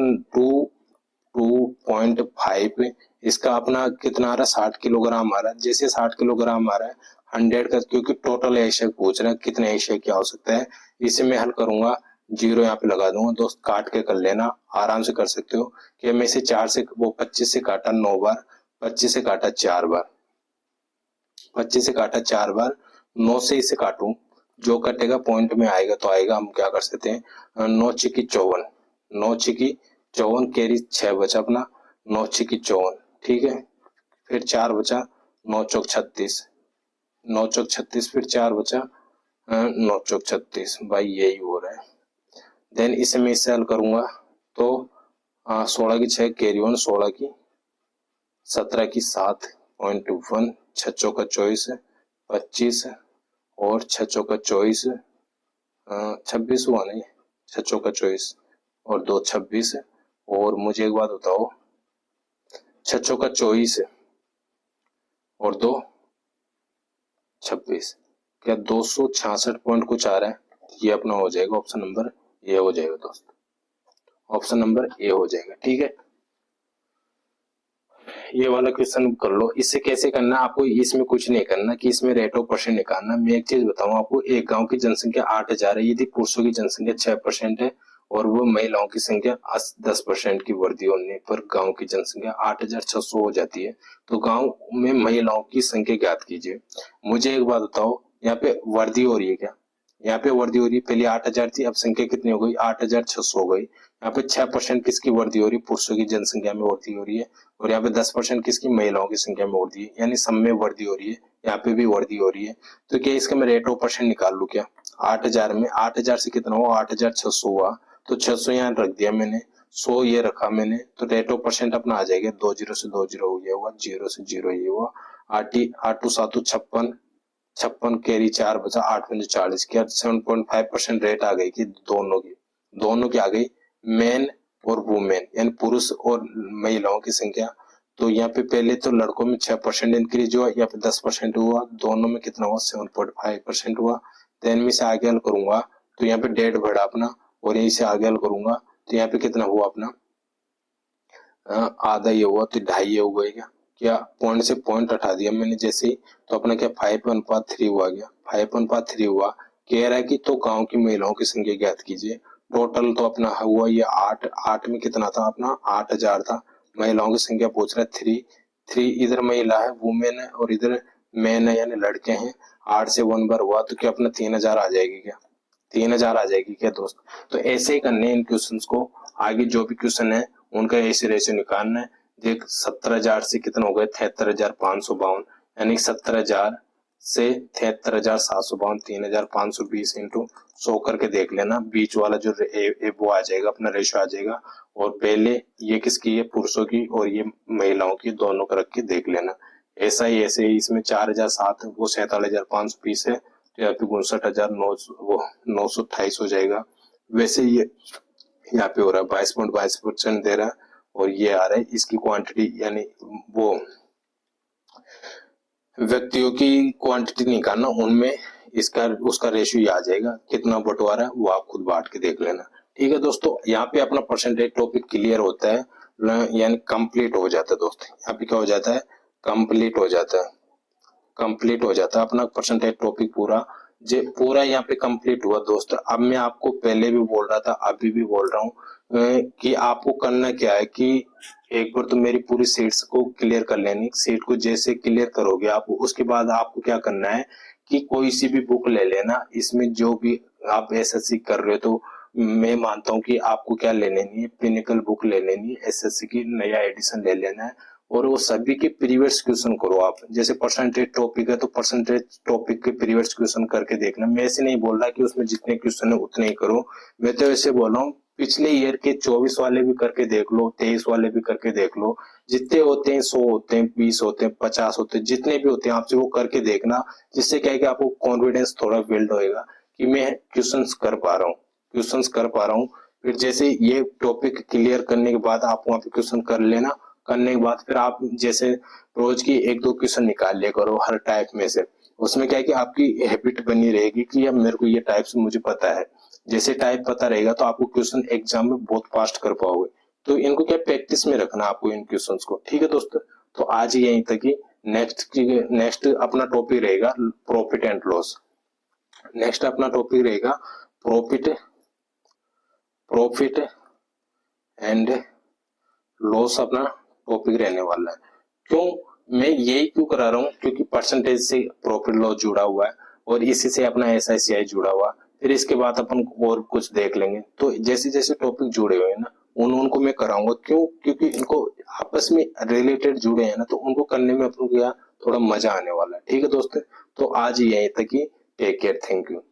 2.5 इसका अपना कितना आ रहा है, 60 किलोग्राम आ रहा है। जैसे 60 किलोग्राम आ रहा है 100 का, क्योंकि टोटल एशिया पूछ रहा है कितने एशिया की आवश्यकता है, इसे मैं हल करूंगा, 0 यहाँ पे लगा दूंगा दोस्त, काट के कर लेना, आराम से कर सकते हो। कि मैं इसे 4 से वो 25 से काटा 9 बार, 25 से काटा 4 बार, 25 से काटा 4 बार, 9 से इसे काटूं, जो कटेगा पॉइंट में आएगा तो आएगा। हम क्या कर सकते हैं, 9 छिकी 54, 9 छिकी 54 कैरी 6 बचा अपना, 9 छिकी 54, ठीक है, फिर 4 बचा, 9 चौक 36, 9 चौक 36, फिर 4 बचा, 9 चौक 36, भाई यही हो रहा है। देन इसे मैं इससे हल करूंगा, तो 16 की 6 कैरी 1, 16 की 17 की 7.1, 6 चौका 24, 25, और 6 चौका 24, 26 हुआ नहीं, 6 चौका 24 और 2 26। और मुझे एक बात बताओ, 6 चौका 24 और 2 26, क्या 266 पॉइंट कुछ आ रहा है, ये अपना हो जाएगा ऑप्शन नंबर ए हो जाएगा दोस्त, ऑप्शन नंबर ए हो जाएगा। ठीक है, ये वाला क्वेश्चन कर लो। इससे कैसे करना, आपको इसमें कुछ नहीं करना कि इसमें रेट ऑफ परसेंट निकालना। मैं एक चीज बताऊं आपको, एक गांव की जनसंख्या 8000 है, यदि पुरुषों की जनसंख्या 6% है और वो महिलाओं की संख्या 10% की वृद्धि होने पर गांव की जनसंख्या 8600 हो जाती है। तो गांव में महिलाओं की संख्या ज्ञात कीजिए। मुझे एक बात बताओ, यहाँ पे वृद्धि हो रही है क्या, यहाँ पे वृद्धि हो रही है, पहले 8000 थी, अब संख्या कितनी हो गई, 8600 हो गई। यहाँ पे 6% किसकी वृद्धि हो रही है, पुरुषों की जनसंख्या में वृद्धि हो रही है, और यहाँ पे 10% किसकी, महिलाओं की संख्या में वृद्धि है, यानी सब में वृद्धि हो रही है, यहाँ पे भी वृद्धि हो रही है। तो क्या इसका मैं रेट ऑफ परसेंट निकाल लू क्या, 8000 में 8000 से कितना हुआ, 8600 हुआ, तो 600 यहाँ रख दिया मैंने, 100 ये रखा मैंने, तो रेट ऑफ परसेंट अपना आ जाएगा, 2 0 से 2 0 हो गया हुआ, 0 से 0 ये हुआ, 8 8 7 56, 56 कैरी 4 बचा 8 पंजे 40 क्या 7.5% रेट आ गई कि दोनों की आ गई मेन और वुमेन यानी पुरुष और महिलाओं की संख्या। तो यहाँ पे पहले तो लड़कों में 6% इंक्रीज हुआ, यहाँ पे 10% हुआ, दोनों में कितना हुआ 7.5% हुआ। देन में से आगे हल करूंगा तो यहाँ पे डेट बढ़ा अपना और यहीं से आगे हल करूंगा तो यहाँ पे कितना हुआ अपना आधा ये हुआ तो 2.5 ये हुआ क्या पॉइंट से पॉइंट हटा दिया मैंने जैसे ही तो अपना क्या 5:3 हुआ गया 5:3 हुआ। कह रहा है कि तो गांव की महिलाओं की संख्या ज्ञात कीजिए। टोटल तो अपना हुआ ये 8 में कितना था अपना 8,000 था। महिलाओं की संख्या पूछ रहा है 3 इधर महिला है वुमेन है और इधर मैन है यानी लड़के हैं। 8 से 1 बार हुआ तो क्या अपना 3,000 आ जाएगी क्या 3,000 आ जाएगी क्या दोस्त। तो ऐसे ही करने इन क्वेश्चंस को। आगे जो भी क्वेश्चन है उनका ऐसे रेशियो निकालना है। देख 17,000 से कितना हो गया 73,552 यानी 17,000 से 73,752 3,520 इंटू 100 करके देख लेना। बीच वाला जो वो आ जाएगा अपना रेशियो आ जाएगा। और पहले ये किसकी है पुरुषों की और ये महिलाओं की दोनों को रख के देख लेना। ऐसा ही ऐसे ही इसमें 4,007 वो 47,520 है तो यहाँ पे 59,928 हो जाएगा। वैसे ये यहाँ पे हो रहा है 22.22% दे रहा है और ये आ रहा है इसकी क्वांटिटी यानी वो व्यक्तियों की क्वांटिटी निकालना उनमें इसका उसका रेशियो आ जाएगा। कितना बंटवारा है वो आप खुद बांट के देख लेना। ठीक है दोस्तों, यहाँ पे अपना परसेंटेज टॉपिक क्लियर होता है यानी कंप्लीट हो जाता है दोस्त। यहाँ पे क्या हो जाता है कंप्लीट हो जाता है अपना परसेंटेज टॉपिक पूरा यहाँ पे कंप्लीट हुआ दोस्त। अब मैं आपको पहले भी बोल रहा था अभी भी बोल रहा हूँ कि आपको करना क्या है कि एक बार तो मेरी पूरी सीट्स को क्लियर कर लेनी। सीट को जैसे क्लियर करोगे आप उसके बाद आपको क्या करना है कि कोई सी भी बुक ले लेना। इसमें जो भी आप एसएससी कर रहे हो तो मैं मानता हूँ कि आपको क्या ले लेनी है पिनिकल बुक ले लेनी है। एसएससी की नया एडिशन ले लेना है और वो सभी के प्रीवियस क्वेश्चन करो आप। जैसे परसेंटेज टॉपिक है तो परसेंटेज टॉपिक के प्रीवियस क्वेश्चन करके देखना। मैं ऐसे नहीं बोल रहा कि उसमें जितने क्वेश्चन है उतने ही करो। मैं तो ऐसे बोल रहा हूँ पिछले ईयर के 24 वाले भी करके देख लो 23 वाले भी करके देख लो। जितने होते हैं 100 होते हैं 20 होते हैं 50 होते हैं जितने भी होते हैं आपसे वो करके देखना। जिससे क्या है कि आपको कॉन्फिडेंस थोड़ा बिल्ड होएगा कि मैं क्वेश्चंस कर पा रहा हूँ। फिर जैसे ये टॉपिक क्लियर करने के बाद आप वहाँ पे क्वेश्चन कर लेना। करने के बाद फिर आप जैसे रोज की 1-2 क्वेश्चन निकाल लिया करो हर टाइप में से। उसमें क्या है कि आपकी हैबिट बनी रहेगी कि अब मेरे को ये टाइप्स मुझे पता है। जैसे टाइप पता रहेगा तो आपको क्वेश्चन एग्जाम में बहुत फास्ट कर पाओगे। तो इनको क्या प्रैक्टिस में रखना आपको इन क्वेश्चंस को। ठीक है दोस्तों, तो आज यहीं तक ही। नेक्स्ट अपना टॉपिक रहेगा प्रॉफिट एंड लॉस। नेक्स्ट अपना टॉपिक रहेगा प्रॉफिट एंड लॉस अपना टॉपिक रहने वाला है। क्यों मैं यही क्यों करा रहा हूँ क्योंकि परसेंटेज से प्रॉफिट लॉस जुड़ा हुआ है और इसी से अपना SICI जुड़ा हुआ। फिर इसके बाद अपन और कुछ देख लेंगे। तो जैसे जैसे टॉपिक जुड़े हुए हैं ना उनको मैं कराऊंगा। क्यों क्योंकि इनको आपस में रिलेटेड जुड़े हैं ना तो उनको करने में अपन को थोड़ा मजा आने वाला है। ठीक है दोस्तों, तो आज यहीं तक ही। Take care, thank you.